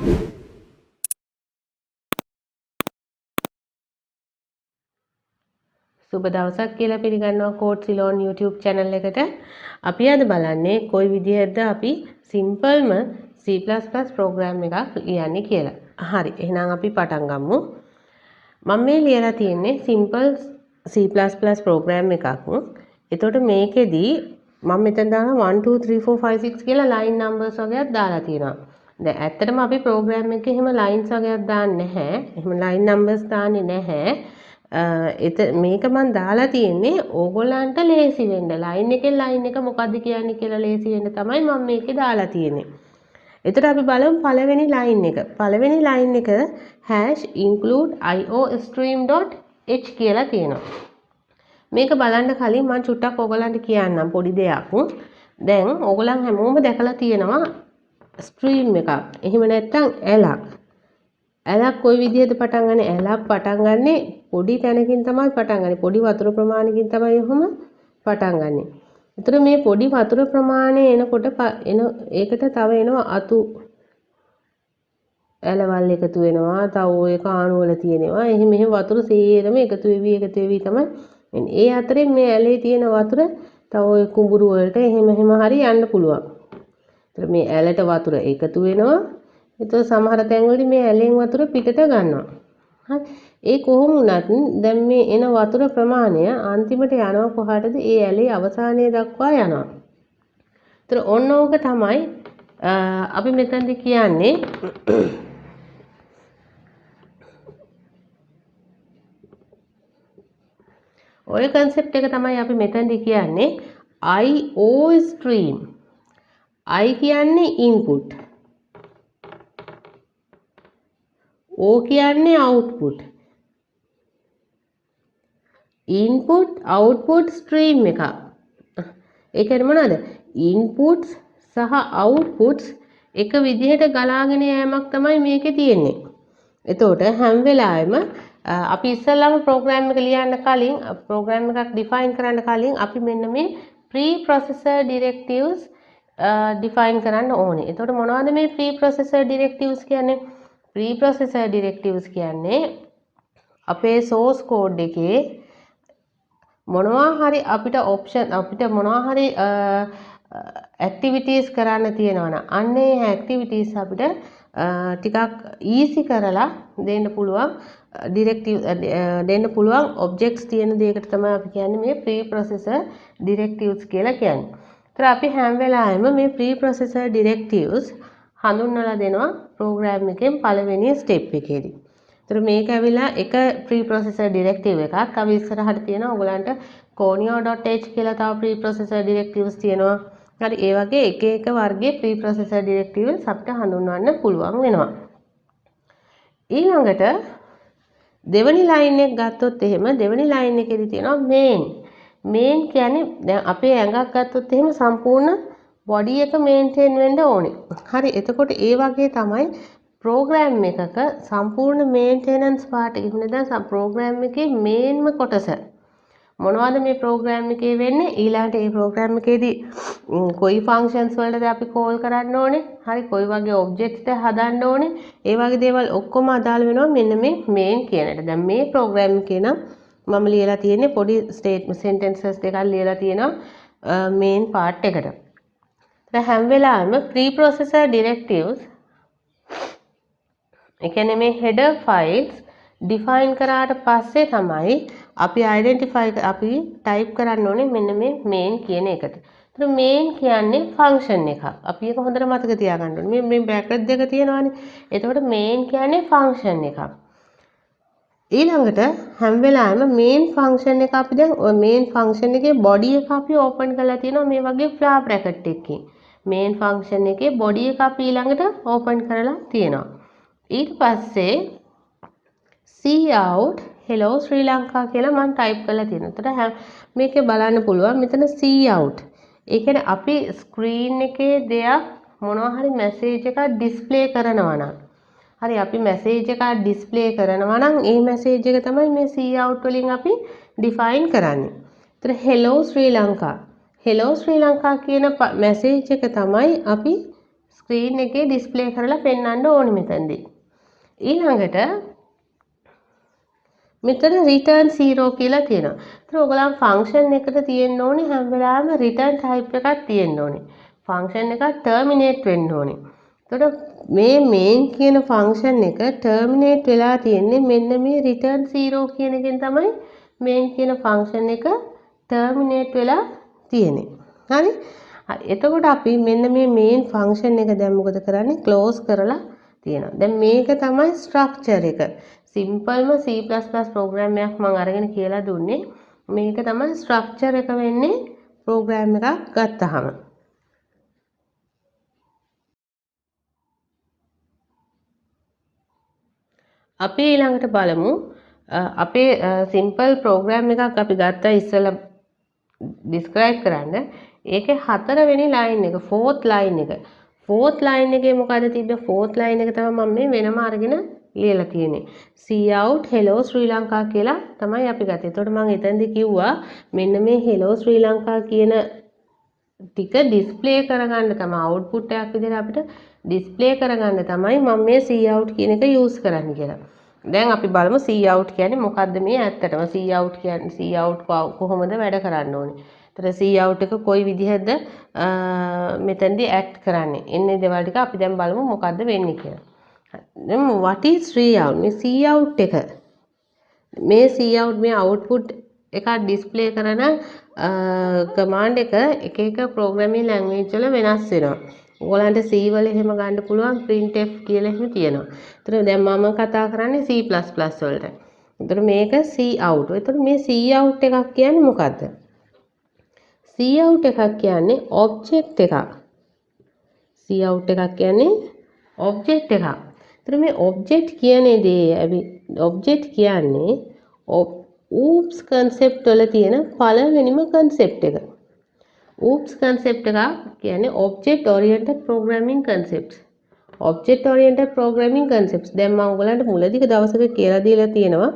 සුබ දවසක් කියලා පිළිගන්නවා කෝඩ් සිලෝන් YouTube channel එකට. අපි අද බලන්නේ කොයි විදිහටද අපි සිම්පල්ම C++ program එකක් ලියන්නේ කියලා. හරි. එහෙනම් අපි පටන් ගමු. මම මේ ලියලා තියෙන්නේ simple C++ program එකක්. එතකොට මේකෙදි මම මෙතන දානවා 1 2 3 4 5 6 කියලා line numbers වගේක් දාලා තියෙනවා. දැන් ඇත්තටම අපි program එකේ එහෙම lines වගේක් දාන්නේ නැහැ. එහෙම line numbers දාන්නේ නැහැ. මේක මම දාලා තියෙන්නේ ඕගොල්ලන්ට ලේසි වෙන්න. ලයින් එකෙන් ලයින් එක මොකද්ද කියන්නේ කියලා ලේසි වෙන්න තමයි මම මේකේ දාලා තියෙන්නේ. එතකොට අපි බලමු පළවෙනි ලයින් එක. පළවෙනි ලයින් එක #include iostream.h කියලා තියෙනවා. මේක බලන්න කලින් මම චුට්ටක් ඕගොල්ලන්ට කියන්නම් පොඩි දෙයක්. දැන් ඕගොල්ලන් හැමෝම දැකලා තියෙනවා ස්ට්‍රීම් එකක්. එහෙම නැත්නම් ඇලක්. ඇලක් කොයි විදිහට පටන් ගන්නේ? ඇලක් පටන් ගන්නේ පොඩි තැනකින් තමයි පටන් ගන්නේ. පොඩි වතුර ප්‍රමාණයකින් තමයි ඔහොම පටන් ගන්නේ. ඒතර මේ පොඩි වතුර ප්‍රමාණය එනකොට ඒකට තව එනවා අතු ඇලවල් එකතු වෙනවා. තව ඔය කාණු වල තියෙනවා. එහෙම වතුර සේරම එකතු වෙවි තමයි එන්නේ. ඒ අතරේ මේ ඇලේ තියෙන වතුර තව ඔය කුඹුරු වලට එහෙම හරි යන්න පුළුවන්. ඒතර මේ ඇලට වතුර එකතු වෙනවා. එතකොට සමහර තැන්වලදී මේ ඇලෙන් වතුර පිටට ගන්නවා. හරි. ඒ කොහොම වුණත් දැන් මේ එන වතුර ප්‍රමාණය අන්තිමට යනවා කොහාටද? ඒ ඇලේ අවසානයේ දක්වා යනවා. ඒතර ඔන්න ඕක තමයි අපි මෙතනදී කියන්නේ ඔය concept එක තමයි අපි මෙතනදී කියන්නේ IO stream. I කියන්නේ input. O කියන්නේ output. Input output stream එක. ඒ කියන්නේ මොනවද? Inputs සහ outputs එක විදිහට ගලාගෙන යෑමක් තමයි මේකේ තියෙන්නේ. එතකොට හැම වෙලාවෙම අපි ඉස්සෙල්ලාම program එක ලියන්න කලින් program එකක් define කරන්න කලින් අපි මෙන්න මේ preprocessor directives define කරන්න ඕනේ. එතකොට මොනවද මේ preprocessor directives කියන්නේ? preprocessor directives කියන්නේ අපේ source code එකේ මොනවා හරි අපිට මොනවා හරි activities කරන්න තියෙනවා නම් අන්න ඒ activities අපිට ටිකක් easy කරලා දෙන්න පුළුවන් objects තියෙන දෙයකට තමයි අපි කියන්නේ මේ preprocessor directives කියලා කියන්නේ. ඒතර අපි හැම වෙලාවෙම මේ preprocessor directives හඳුන්වලා දෙනවා program එකෙන් පළවෙනි step එකේදී. ඒතර මේක ඇවිල්ලා එක preprocessor directive එකක්. අපි ඉස්සරහට තියෙනවා ඔයගලන්ට conio.h කියලා තව preprocessor directives තියෙනවා. හරි ඒ වගේ එක වර්ගයේ preprocessor directives අපිට හඳුන්වන්න පුළුවන් වෙනවා. ඊළඟට දෙවෙනි line එක ගත්තොත් එහෙම දෙවෙනි line එකේදී තියෙනවා main. main කියන්නේ දැන් අපේ ඇඟක් ගත්තොත් එහෙම සම්පූර්ණ body එක maintain වෙන්න ඕනේ. හරි එතකොට ඒ වගේ තමයි program එකක සම්පූර්ණ maintenance part එක. ඉන්නේ දැන් program එකේ mainම කොටස. මොනවද මේ program එකේ වෙන්නේ? ඊළඟට මේ program එකේදී කොයි functions වලටද අපි call කරන්න ඕනේ? හරි කොයි වගේ objects ද හදන්න ඕනේ? ඒ වගේ දේවල් ඔක්කොම අදාළ වෙනවා මෙන්න මේ main කියන එකට. දැන් මේ program එකේ නම් මම ලියලා තියෙන්නේ පොඩි sentences දෙකක් ලියලා තියෙනවා main part එකට. දැන් හැම වෙලාවෙම preprocessor directives ඒ කියන්නේ මේ header files define කරාට පස්සේ තමයි අපි අපි type කරන්න ඕනේ මෙන්න මේ main කියන එකට. ඒතර main කියන්නේ function එකක්. අපි ඒක හොඳට මතක තියාගන්න ඕනේ. මේ bracket දෙක තියෙනවානේ. එතකොට main කියන්නේ function එකක්. ඊළඟට හැම වෙලාවෙම main function එක අපි දැන් ඔය main function එකේ body එක අපි open කරලා තියෙනවා මේ වගේ flower bracket එකකින්. main function එකේ body එක අපි ඊළඟට open කරලා තියෙනවා. ඊට පස්සේ cout hello Sri Lanka කියලා මම type කරලා තියෙනවා. එතකොට මේකේ බලන්න පුළුවන් මෙතන cout. ඒ කියන්නේ අපි screen එකේ දෙයක් මොනවා හරි message එකක් display කරනවා නම් හරි අපි message එකක් display කරනවා නම් ඒ message එක තමයි මේ cout වලින් අපි define කරන්නේ. එතකොට hello Sri Lanka කියන message එක තමයි අපි ස්ක්‍රීන් එකේ ඩිස්ප්ලේ කරලා පෙන්වන්න ඕනේ මෙතනදී. ඊළඟට මෙතන return 0 කියලා තියෙනවා. ඒතර ඔයගොල්ලන් ෆන්ක්ෂන් එකට තියෙන්න ඕනේ හැම වෙලාවෙම return type එකක් තියෙන්න ඕනේ. ෆන්ක්ෂන් එක terminate වෙන්න ඕනේ. එතකොට මේ main කියන ෆන්ක්ෂන් එක terminate වෙලා තියෙන්නේ මෙන්න මේ return 0 කියන එකෙන් තමයි main කියන ෆන්ක්ෂන් එක terminate වෙලා තියෙන්නේ. හරි? එතකොට අපි මෙන්න මේ main function එක දැන් මොකද කරන්නේ close කරලා තියෙනවා. දැන් මේක තමයි structure එක. සිම්පල්ම C++ program එකක් මම අරගෙන කියලා දුන්නේ. මේක තමයි structure එක වෙන්නේ program එකක් ගත්තාම. අපි ඊළඟට බලමු අපේ simple program එකක් අපි ගත්තා ඉස්සෙල්ලා describe කරන්න. ඒකේ 4 වෙනි line එක fourth line එක. fourth line එකේ මොකද තිබ්බේ? fourth line එක තමයි මම මේ වෙනම අරගෙන ලියලා තියෙන්නේ. cout hello sri lanka කියලා තමයි අපි ගත්තේ. එතකොට මම එතනදී කිව්වා මෙන්න මේ hello sri lanka කියන ටික display කරගන්න තමයි output එකක් විදිහට අපිට display කරගන්න තමයි මම මේ cout කියන එක use කරන්නේ කියලා. දැන් අපි බලමු cout කියන්නේ මොකද්ද මේ ඇත්තටම cout කියන්නේ cout කොහොමද වැඩ කරන්න ඕනේ. ඒතර cout එක කොයි විදිහද මෙතනදී act කරන්නේ. එන්නේ දේවල් ටික අපි දැන් බලමු මොකද්ද වෙන්නේ කියලා. දැන් what is cout? මේ cout එක මේ cout මේ output එක display කරන command එක එක programming language වල වෙනස් වෙනවා. ඔයගලන්ට C වල එහෙම ගන්න පුළුවන් printf කියලා එහෙම තියෙනවා. ඒතර දැන් මම කතා කරන්නේ C++ වලට. ඒතර මේක cout. ඒතර මේ cout එකක් කියන්නේ මොකද්ද? cout එකක් කියන්නේ object එකක්. cout එකක් කියන්නේ object එකක්. ඒතර මේ object කියන්නේ object කියන්නේ oops concept වල තියෙන පළවෙනිම concept එක. oops concept එක කියන්නේ object oriented programming concepts. object oriented programming concepts. දැන් මම ඔයගලන්ට මුලදී දවසක කියලා දීලා තියෙනවා.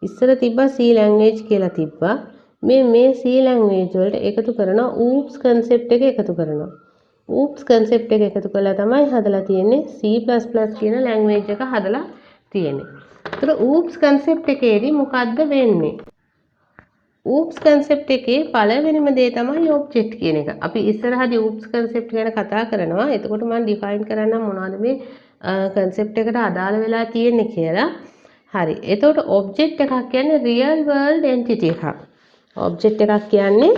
ඉස්සර තිබ්බා C language කියලා තිබ්බා. මේ C language වලට එකතු කරන oops concept එක එකතු කරනවා. oops concept එක එකතු කරලා තමයි හදලා තියෙන්නේ C++ කියන language එක හදලා තියෙන්නේ. ඒතර oops concept එකේදී මොකද්ද වෙන්නේ? oops concept එකේ පළවෙනිම දේ තමයි object කියන එක. අපි ඉස්සරහදී oops concept ගැන කතා කරනවා. එතකොට මම define කරන්නම් මොනවද මේ concept එකට අදාළ වෙලා තියෙන්නේ කියලා. හරි. එතකොට object එකක් කියන්නේ real world entity එකක්. object එකක් කියන්නේ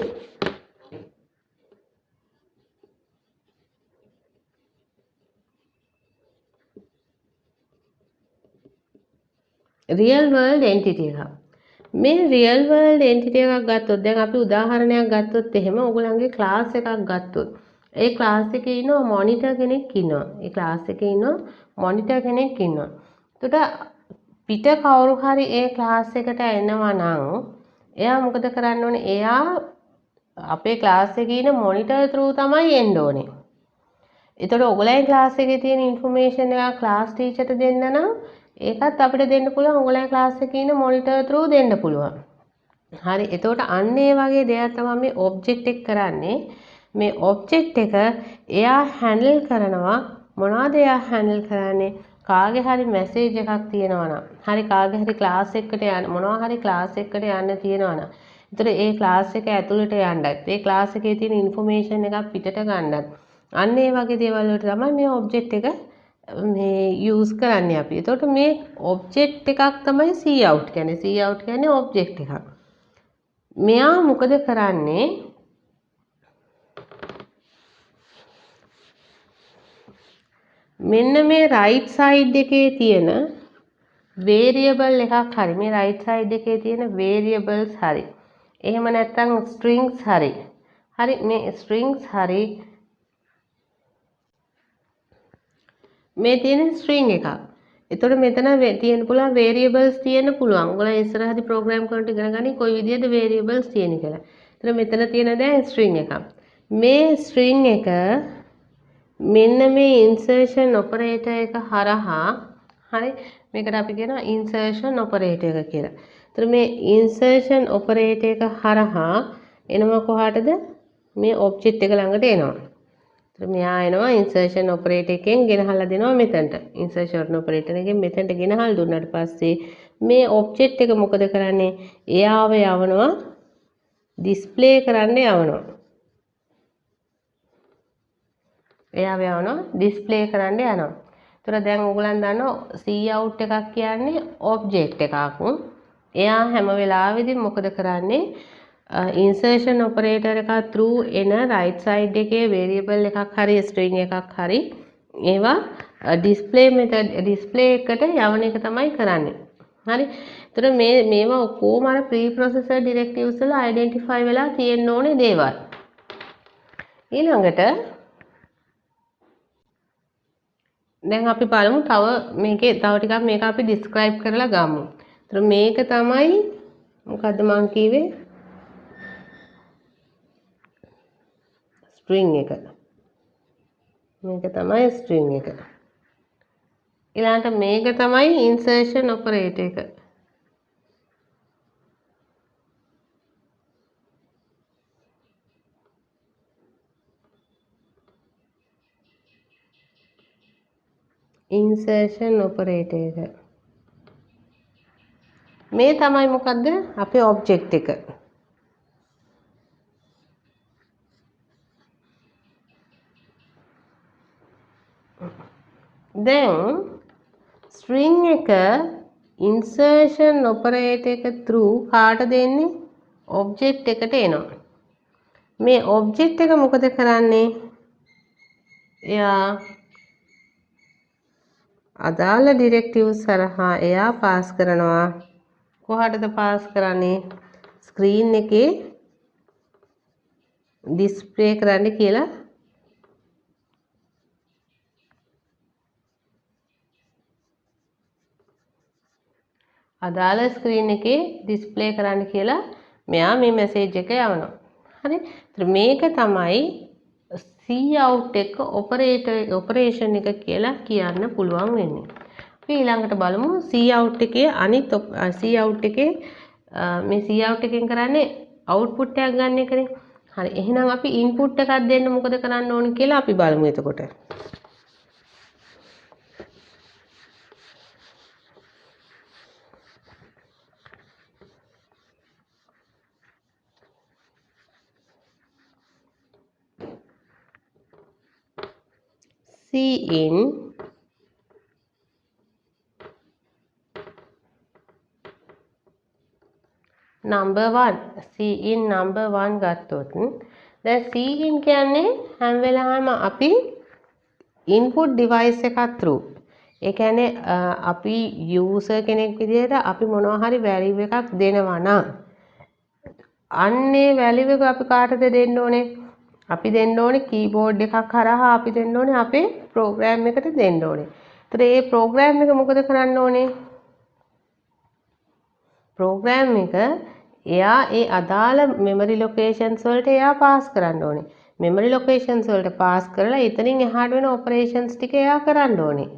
real world entity එකක්. මේ real world entity එකක් ගත්තොත් දැන් අපි උදාහරණයක් ගත්තොත් එහෙම ඔයගොල්ලන්ගේ class එකක් ගත්තොත් ඒ class එකේ ඉන්න monitor කෙනෙක් ඉන්නවා. ඒ class එකේ ඉන්න monitor කෙනෙක් ඉන්නවා. එතකොට පිට කවුරු හරි ඒ class එකට එනවා නම් එයා මොකද කරන්න ඕනේ? එයා අපේ class එකේ ඉන්න monitor through තමයි එන්න ඕනේ. එතකොට ඔයගොල්ලන්ගේ class එකේ තියෙන information එක class teacher ට දෙන්න නම් ඒකත් අපිට දෙන්න පුළුවන්. ඔයගොල්ලන්ගේ class එකේ ඉන්න monitor through දෙන්න පුළුවන්. හරි. එතකොට අන්න ඒ වගේ දෙයක් තමයි මේ object එක කරන්නේ. මේ object එක එයා handle කරනවා මොනවද එයා handle කරන්නේ? කාගේ හරි message එකක් තියෙනවා නම් හරි කාගේ හරි class එකකට යන්න මොනවා හරි class එකකට යන්න තියෙනවා නම් එතකොට ඒ class එක ඇතුළට යන්නත් ඒ class එකේ තියෙන information එකක් පිටට ගන්නත් අන්න ඒ වගේ දේවල් වලට තමයි මේ object එක මේ use කරන්නේ අපි. එතකොට මේ object එකක් තමයි cout කියන්නේ. cout කියන්නේ object එකක්. මෙයා මොකද කරන්නේ? මෙන්න මේ right side එකේ තියෙන variable එකක් හරි මේ right side එකේ තියෙන variables හරි එහෙම නැත්නම් strings හරි මේ strings හරි මේ තියෙන string එකක්. එතකොට මෙතන තියෙන්න පුළුවන් variables තියෙන්න පුළුවන්. ඔයගොල්ලෝ ඉස්සරහදී program කරනකොට ඉගෙන ගන්න කොයි විදිහද variables තියෙන්නේ කියලා. එතන මෙතන තියෙන දැන් string එකක්. මේ string එක මෙන්න මේ insertion operator එක හරහා හරි මේකට අපි කියනවා insertion operator එක කියලා. එතන මේ insertion operator එක හරහා එනවා කොහාටද? මේ object එක ළඟට එනවා. ඒතර මෙයා එනවා ඉන්සර්ෂන් ඔපරේටර් එකෙන් ගෙනහලා දෙනවා මෙතනට. ඉන්සර්ෂන් ඔපරේටර් එකෙන් මෙතනට ගෙනහලා දුන්නාට පස්සේ මේ ඔබ්ජෙක්ට් එක මොකද කරන්නේ? එයාව යවනවා ඩිස්ප්ලේ කරන්න යවනවා. එයාව යවනවා ඩිස්ප්ලේ කරන්න යනවා. ඒතර දැන් ඕගොල්ලන් දන්නවා cout එකක් කියන්නේ ඔබ්ජෙක්ට් එකක්. එයා හැම වෙලාවෙදී මොකද කරන්නේ? ඉන්සර්ෂන් ඔපරේටර් එක through එන right side එකේ variable එකක් හරි string එකක් හරි ඒවා display method display එකට යවන එක තමයි කරන්නේ. හරි. ඒතර මේවා ඔක්කොම අර preprocessor directives වල identify වෙලා තියෙන්න ඕනේ දේවල්. ඊළඟට දැන් අපි බලමු තව මේකේ තව ටිකක් මේක අපි describe කරලා ගමු. ඒතර මේක තමයි මොකද්ද මං කිව්වේ? string එක. මේක තමයි string එක. ඊළඟට මේක තමයි insertion operator එක. insertion operator එක. මේ තමයි මොකද්ද? අපේ object එක. දැන් string එක insertion operator එක through කාට දෙන්නේ? object එකට එනවා. මේ object එක මොකද කරන්නේ? එයා අදාළ directives සරහා එයා පාස් කරනවා. කොහටද පාස් කරන්නේ? screen එකේ display කරන්න කියලා අදාළ ස්ක්‍රීන් එකේ ඩිස්ප්ලේ කරන්න කියලා මෙයා මේ මැසේජ් එක යවනවා. හරි. ඒතර මේක තමයි cout එක ඔපරේෂන් එක කියලා කියන්න පුළුවන් වෙන්නේ. අපි ඊළඟට බලමු cout එකේ අනිත් cout එකේ මේ cout එකෙන් කරන්නේ output එකක් ගන්න එකනේ. හරි. එහෙනම් අපි input එකක් දෙන්න මොකද කරන්න ඕනේ කියලා අපි බලමු එතකොට. cin number 1 cin number 1 ගත්තොත් දැන් cin කියන්නේ හැම වෙලාවෙම අපි input device එකක් through ඒ කියන්නේ අපි user කෙනෙක් විදිහට අපි මොනවා හරි value එකක් දෙනවා නම් අන්නේ value එක අපි කාටද දෙන්න ඕනේ? අපි දෙන්න ඕනේ keyboard එකක් හරහා අපි දෙන්න ඕනේ අපේ program එකට දෙන්න ඕනේ. ඒතර මේ program එක මොකද කරන්න ඕනේ? program එක එයා ඒ අදාළ memory locations වලට එයා pass කරන්න ඕනේ. memory locations වලට pass කරලා එතනින් එහාට වෙන operations ටික එයා කරන්න ඕනේ.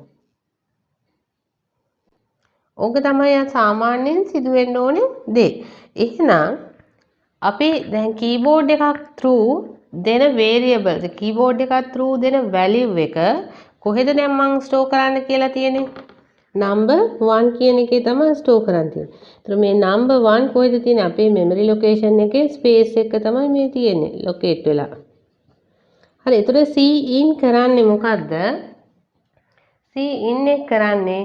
ඕක තමයි සාමාන්‍යයෙන් සිදු වෙන්න ඕනේ දේ. එහෙනම් අපි දැන් keyboard එකක් through දෙන variable keyboard එකක් through දෙන value එක කොහෙද දැන් මම store කරන්න කියලා තියෙන්නේ? number 1 කියන එකේ තමයි store කරන්න තියෙන්නේ. ඒතර මේ number 1 කොහෙද තියෙන්නේ? අපේ memory location එකේ space එක තමයි මේ තියෙන්නේ locate වෙලා. හරි. ඒතර cin කරන්නේ මොකද්ද? cin එක කරන්නේ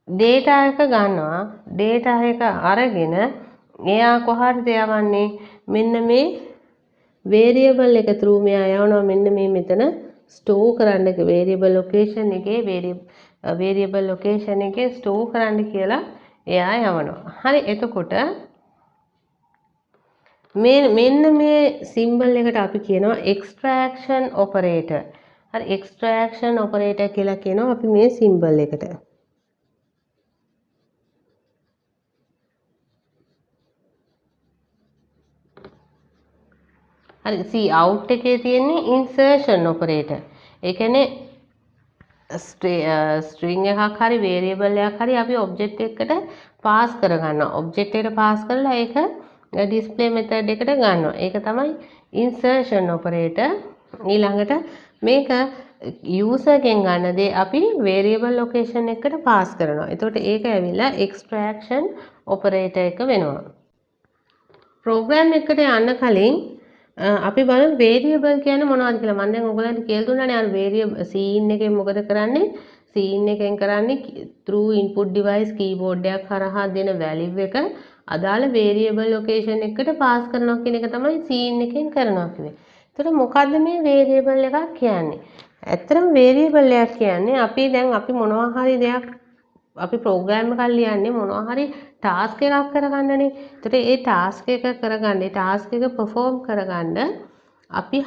data එක ගන්නවා. data එක අරගෙන එයා කොහටද යවන්නේ? මෙන්න මේ variable එක through මෙයා යවනවා මෙන්න මේ මෙතන store කරන්න variable location එකේ variable location එකේ store කරන්න කියලා එයා යවනවා. හරි. එතකොට මෙන්න මේ symbol එකට අපි කියනවා extraction operator. හරි. extraction operator කියලා කියනවා අපි මේ symbol එකට. හරි. cout එකේ තියෙන්නේ insertion operator. ඒ කියන්නේ string එකක් හරි variable එකක් හරි අපි object එකකට pass කරගන්නවා. object එකට pass කරලා ඒක display method එකට ගන්නවා. ඒක තමයි insertion operator. ඊළඟට මේක user ගෙන් ගන්න දේ අපි variable location එකකට pass කරනවා. එතකොට ඒක ඇවිල්ලා extraction operator එක වෙනවා. program එකට යන්න කලින් අපි බලමු variable කියන්නේ මොනවද කියලා. මම දැන් ඔයගලන්ට කියලා දුන්නානේ අර variable scene එකෙන් මොකද කරන්නේ? scene එකෙන් කරන්නේ through input device keyboard එකක් හරහා දෙන value එක අදාළ variable location එකකට pass කරනවා කියන එක තමයි scene එකෙන් කරනවා කිව්වේ. එතකොට මොකද්ද මේ variable එකක් කියන්නේ? ඇත්තටම variable එකක් කියන්නේ අපි මොනවා හරි දෙයක් අපි program එකක් ලියන්නේ මොනවා හරි task එකක් කරගන්නනේ. එතකොට ඒ task එක කරගන්න, ඒ task එක perform කරගන්න අපි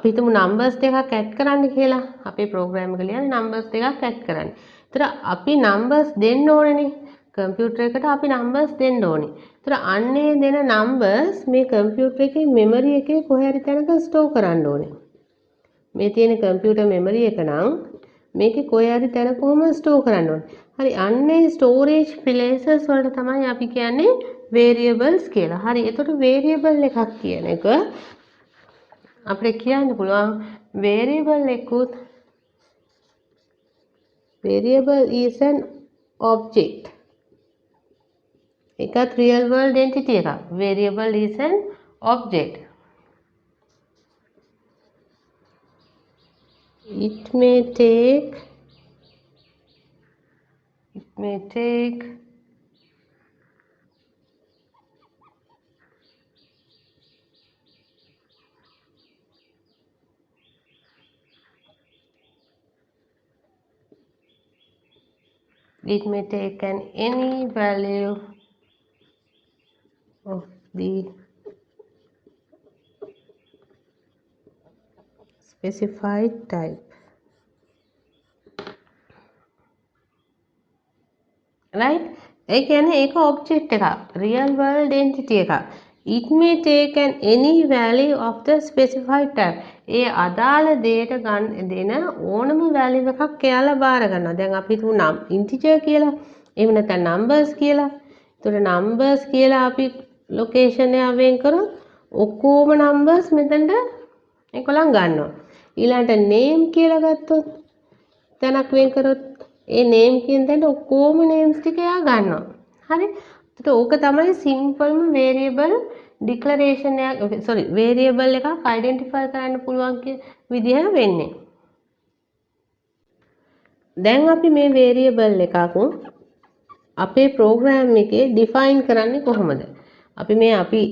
හිතමු numbers දෙකක් add කරන්න කියලා. අපේ program එක ලියන්නේ numbers දෙකක් add කරන්න. එතකොට අපි numbers දෙන්න ඕනේනේ. computer එකට අපි numbers දෙන්න ඕනේ. එතකොට අන්නේ දෙන numbers මේ computer එකේ memory එකේ කොහේ හරි තැනක store කරන්න ඕනේ. මේ තියෙන computer memory එක නම් මේකේ කොහේ හරි තැන කොහොම store කරන්න ඕනේ. හරි අන්නේ storage places වලට තමයි අපි කියන්නේ variables කියලා. හරි එතකොට variable එකක් කියන එක අපිට කියන්න පුළුවන් variable is an object. එකත් real world entity එකක්. variable is an object. It may take an any value of the specified type. Right? ඒ කියන්නේ ඒක object එකක්. real world entity එකක්. It may take an any value of the specified type. ඒ අදාළ දෙයට ගන්න දෙන ඕනම value එකක් එයාලා බාර ගන්නවා. දැන් අපි හිතමු integer කියලා. එහෙම නැත්නම් numbers කියලා. ඒතකොට numbers කියලා අපි location එක වෙන් කරොත් ඔක්කොම numbers මෙතනට ඒගොල්ලන් ගන්නවා. ඊළඟට name කියලා ගත්තොත් තැනක් වෙන් කරොත් ඒ name කියන තැනට ඔක්කොම names ටික එයා ගන්නවා. හරි? එතකොට ඕක තමයි simple variable declaration එක variable එකක් identify කරන්න පුළුවන් විදිහ වෙන්නේ. දැන් අපි මේ variable එකක් අපේ program එකේ define කරන්නේ කොහොමද? අපි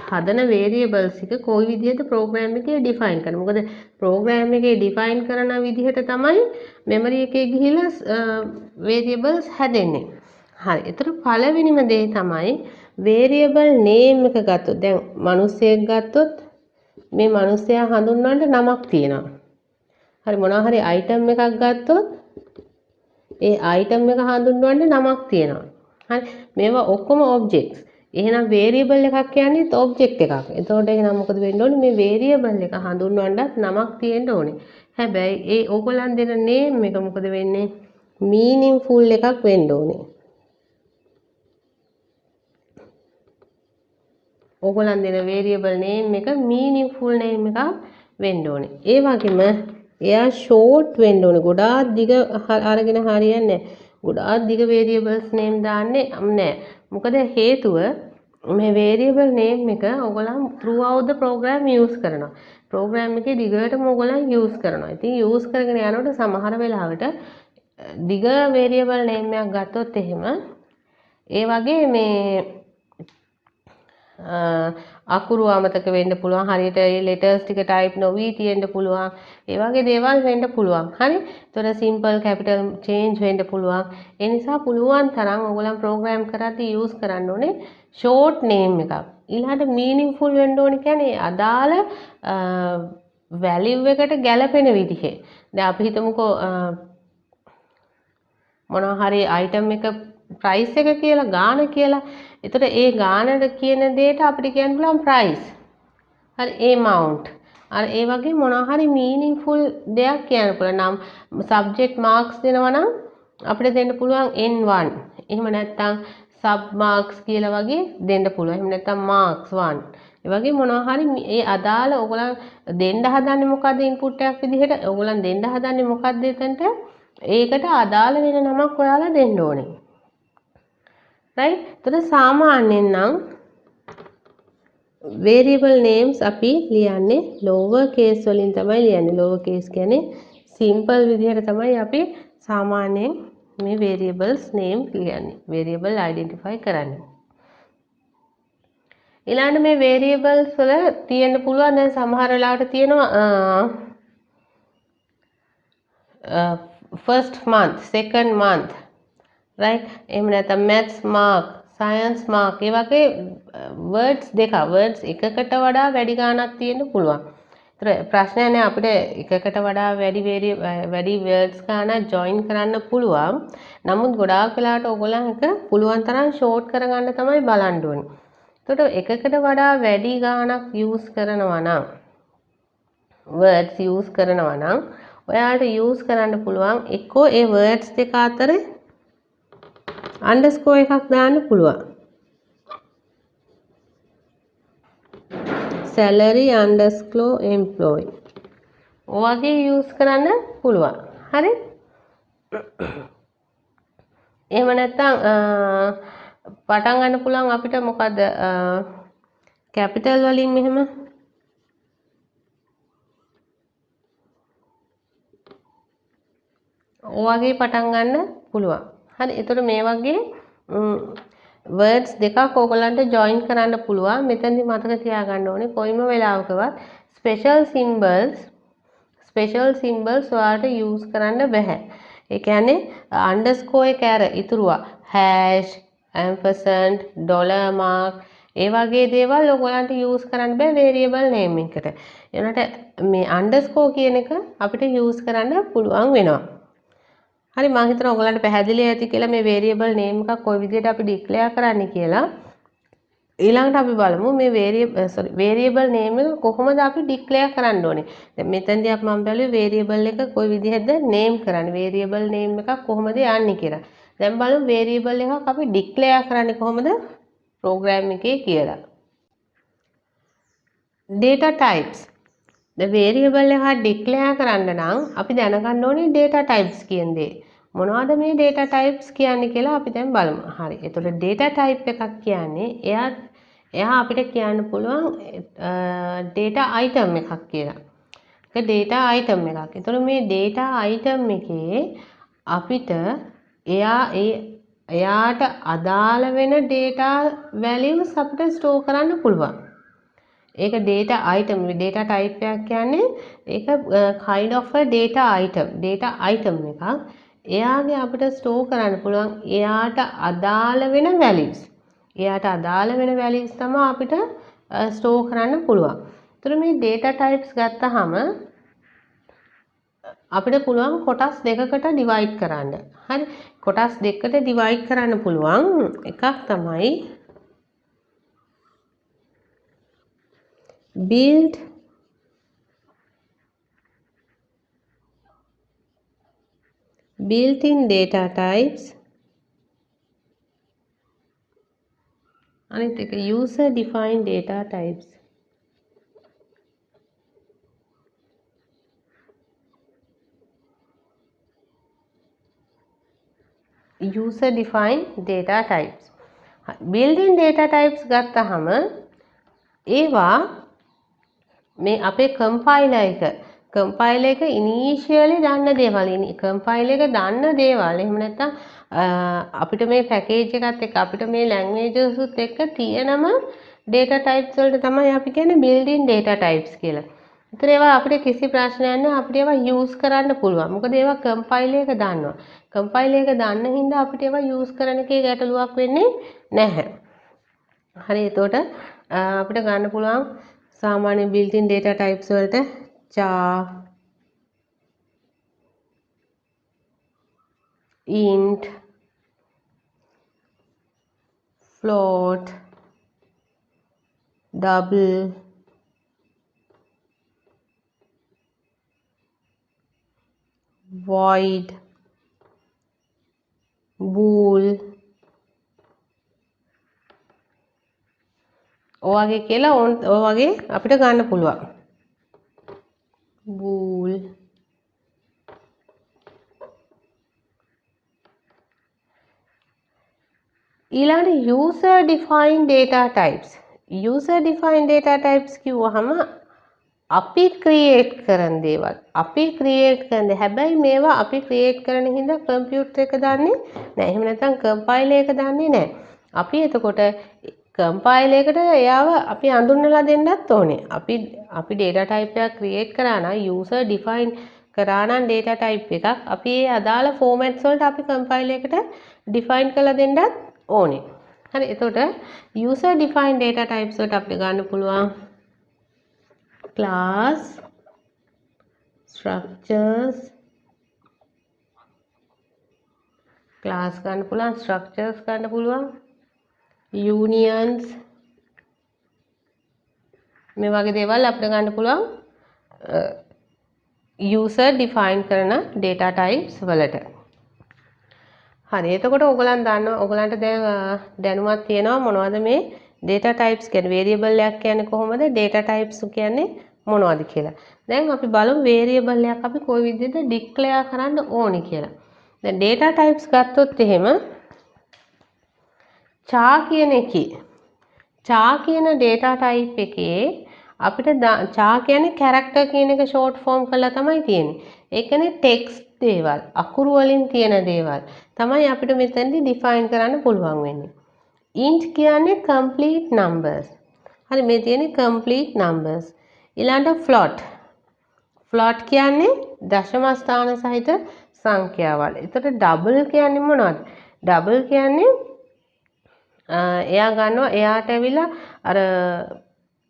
හදන variables එක කොයි විදිහට program එකේ define කරන්නේ? මොකද program එකේ define කරන විදිහට තමයි memory එකේ ගිහිලා variables හැදෙන්නේ. හරි. ඒතර පළවෙනිම දේ තමයි variable name එක ගත්තොත්. දැන් මිනිස්සෙක් ගත්තොත් මේ මිනිස්සයා හඳුන්වන්න නමක් තියෙනවා. හරි මොනවා හරි item එකක් ගත්තොත් ඒ item එක හඳුන්වන්න නමක් තියෙනවා. හරි මේවා ඔක්කොම objects. එහෙනම් variable එකක් කියන්නේ object එකක්. එතකොට එහෙනම් මොකද වෙන්න ඕනේ? මේ variable එක හඳුන්වන්නත් නමක් තියෙන්න ඕනේ. හැබැයි ඒ ඕගොල්ලන් දෙන name එක මොකද වෙන්නේ? meaningful එකක් වෙන්න ඕනේ. ඕගොල්ලන් දෙන variable name එක meaningful name එකක් වෙන්න ඕනේ. ඒ වගේම එයා short වෙන්න ඕනේ. ගොඩාක් දිග අරගෙන හරියන්නේ නැහැ. ගොඩාක් දිග variables name දාන්නේ නැහැ. මොකද හේතුව මේ variable name එක ඔයගොල්ලන් throughout the program use කරනවා. program එකේ දිගටම ඔයගොල්ලන් use කරනවා. ඉතින් use කරගෙන යනකොට සමහර වෙලාවට දිග variable name එකක් ගත්තොත් එහෙම ඒ වගේ මේ අකුරු අමතක වෙන්න පුළුවන්. හරියට ඒ letters ටික type නොවි තියෙන්න පුළුවන්. ඒ වගේ දේවල් වෙන්න පුළුවන්. හරි? ඒතර simple capital change වෙන්න පුළුවන්. ඒ නිසා පුළුවන් තරම් ඔයගොල්ලන් program කරද්දී use කරන්න ඕනේ short name එකක්. ඊළඟට meaningful වෙන්න ඕනේ කියන්නේ අදාළ value එකට ගැලපෙන විදිහේ. දැන් අපි හිතමුකෝ මොනවා හරි item එක price එක කියලා ගාන කියලා. එතකොට ඒ ගානට කියන දෙයට අපිට කියන්න පුළුවන් price. හරි amount. අර ඒ වගේ මොනවා හරි meaningful දෙයක් කියන්න පුළුවන්. නම් subject marks දෙනවා නම් අපිට දෙන්න පුළුවන් N1. එහෙම නැත්නම් sub marks කියලා වගේ දෙන්න පුළුවන්. එහෙම නැත්නම් marks 1. ඒ වගේ මොනවා හරි ඒ අදාළ ඔයගොල්ලන් දෙන්න හදන්නේ මොකද්ද ඉන්පුට් එකක් විදිහට ඔයගොල්ලන් දෙන්න හදන්නේ මොකද්ද එතනට ඒකට අදාළ වෙන නමක් ඔයාලා දෙන්න ඕනේ. right? එතකොට සාමාන්‍යයෙන් නම් variable names අපි ලියන්නේ lower case වලින් තමයි ලියන්නේ. lower case කියන්නේ simple විදිහට තමයි අපි සාමාන්‍යයෙන් මේ variables name ලියන්නේ. variable identify කරන්නේ. ඊළඟට මේ variables වල තියෙන්න පුළුවන් දැන් සමහර වෙලාවට තියෙනවා first month second month right එහෙම නැත්නම් maths mark science mark ඒ වගේ words දෙක words එකකට වඩා වැඩි ගාණක් තියෙන්න පුළුවන්. ඒතර ප්‍රශ්නය නෑ අපිට එකකට වඩා වැඩි words ගාණක් join කරන්න පුළුවන්. නමුත් ගොඩාක් වෙලාවට ඕගොල්ලන් එක පුළුවන් තරම් short කරගන්න තමයි බලන්න ඕනේ. එතකොට එකකට වඩා වැඩි ගාණක් use කරනවා නම් words use කරනවා නම් ඔයාලට use කරන්න පුළුවන් එක්කෝ ඒ words දෙක අතර underscore එකක් දාන්න පුළුවන්. salary underscore employee ඔයගේ use කරන්න පුළුවන්. හරි? එහෙම නැත්නම් පටන් ගන්න පුළුවන් අපිට මොකද capital වලින් මෙහෙම ඔයගේ පටන් ගන්න පුළුවන්. හරි. එතකොට මේ වගේ words දෙකක් ඕගොල්ලන්ට join කරන්න පුළුවන්. මෙතනදි මතක තියාගන්න ඕනේ කොයිම වෙලාවකවත් special symbols ඔයාලට use කරන්න බෑ. ඒ කියන්නේ underscore එක ඇර ඉතුරුවා hash ampersand dollar mark ඒ වගේ දේවල් ඔයගොල්ලන්ට use කරන්න බෑ variable name එකට. එනට මේ underscore කියන එක අපිට use කරන්න පුළුවන් වෙනවා. හරි මම හිතනවා ඔයගොල්ලන්ට පැහැදිලි ඇති කියලා මේ variable name එකක් කොයි විදිහට අපි declare කරන්නේ කියලා. ඊළඟට අපි බලමු මේ variable name එක කොහොමද අපි declare කරන්න ඕනේ. දැන් මෙතනදී අපි මම බැලුවේ variable එක කොයි විදිහටද name කරන්නේ. variable name එකක් කොහොමද යන්නේ කියලා. දැන් බලමු variable එකක් අපි declare කරන්නේ කොහොමද program එකේ කියලා. data types. the variable එකක් declare කරන්න නම් අපි දැනගන්න ඕනේ data types කියන දේ. මොනවද මේ data types කියන්නේ කියලා අපි දැන් බලමු. හරි. එතකොට data type එකක් කියන්නේ එයා අපිට කියන්න පුළුවන් data item එකක් කියලා. ඒක data item එකක්. එතකොට මේ data item එකේ අපිට එයාට අදාළ වෙන data values අපිට store කරන්න පුළුවන්. ඒක data type එකක් කියන්නේ ඒක kind of a data item එකක්. එයාගේ අපිට store කරන්න පුළුවන් එයාට අදාළ වෙන values. එයාට අදාළ වෙන values තමයි අපිට store කරන්න පුළුවන්. ඒතර මේ data types ගත්තාම අපිට පුළුවන් කොටස් දෙකකට divide කරන්න. හරි. කොටස් දෙකකට divide කරන්න පුළුවන්. එකක් තමයි built-in data types අනිත් එක user defined data types. user defined data types. built-in data types ගත්තහම ඒවා මේ අපේ compiler එක initially දන්න දේවල් compiler එක දන්න දේවල් එහෙම නැත්නම් අපිට මේ package එකත් එක්ක අපිට මේ languages උත් එක්ක තියෙනම data types වලට තමයි අපි කියන්නේ built-in data types කියලා. ඒතර ඒවා අපිට කිසි ප්‍රශ්නයක් නැහැ අපිට ඒවා use කරන්න පුළුවන්. මොකද ඒවා compiler එක දන්නවා. compiler එක දන්න හින්දා අපිට ඒවා use කරන එකේ ගැටලුවක් වෙන්නේ නැහැ. හරි එතකොට අපිට ගන්න පුළුවන් සාමාන්‍ය built-in data types වලට char int float double void bool ඔය වගේ කියලා ඔය වගේ අපිට ගන්න පුළුවන්. bool ඊළඟට user defined data types. user defined data types කිව්වහම අපි ක්‍රියේට් කරන දේවල්. අපි ක්‍රියේට් කරන දේ. හැබැයි මේවා අපි ක්‍රියේට් කරන හින්දා කම්පියුටර් එක දන්නේ නැහැ. එහෙම නැත්නම් කම්පයිලර් එක දන්නේ නැහැ. අපි එතකොට කම්පයිලර් එකට එයාව අපි අඳුන්වලා දෙන්නත් ඕනේ. අපි data type එකක් ක්‍රියේට් කරා නම් user define කරා නම් data type එකක් අපි ඒ අදාළ formats වලට අපි කම්පයිලර් එකට define කරලා දෙන්නත් ඕනේ. හරි. එතකොට user defined data types වලට අපිට ගන්න පුළුවන් class, structures, class ගන්න පුළුවන්, structures ගන්න පුළුවන්, unions මේ වගේ දේවල් අපිට ගන්න පුළුවන් user define කරන data types වලට. හරි. එතකොට ඔයගලන් දන්නවා ඔයගලන්ට දැන් දැනුමක් තියෙනවා මොනවද මේ data types කියන්නේ variable එකක් කියන්නේ කොහොමද data types කියන්නේ මොනවද කියලා. දැන් අපි බලමු variable එකක් අපි කොයි විදිහට declare කරන්න ඕනි කියලා. දැන් data types ගත්තොත් එහෙම char කියන data type එකේ අපිට char කියන්නේ character කියන එක short form කරලා තමයි තියෙන්නේ. ඒ කියන්නේ text දේවල් අකුරු වලින් තියෙන දේවල් තමයි අපිට මෙතනදී define කරන්න පුළුවන් වෙන්නේ. int කියන්නේ complete numbers. හරි මේ තියෙන්නේ complete numbers. ඊළඟට float කියන්නේ දශම ස්ථාන සහිත සංඛ්‍යාවල්. එතකොට double කියන්නේ මොනවද? double කියන්නේ එයා ගන්නවා එයාට ඇවිල්ලා අර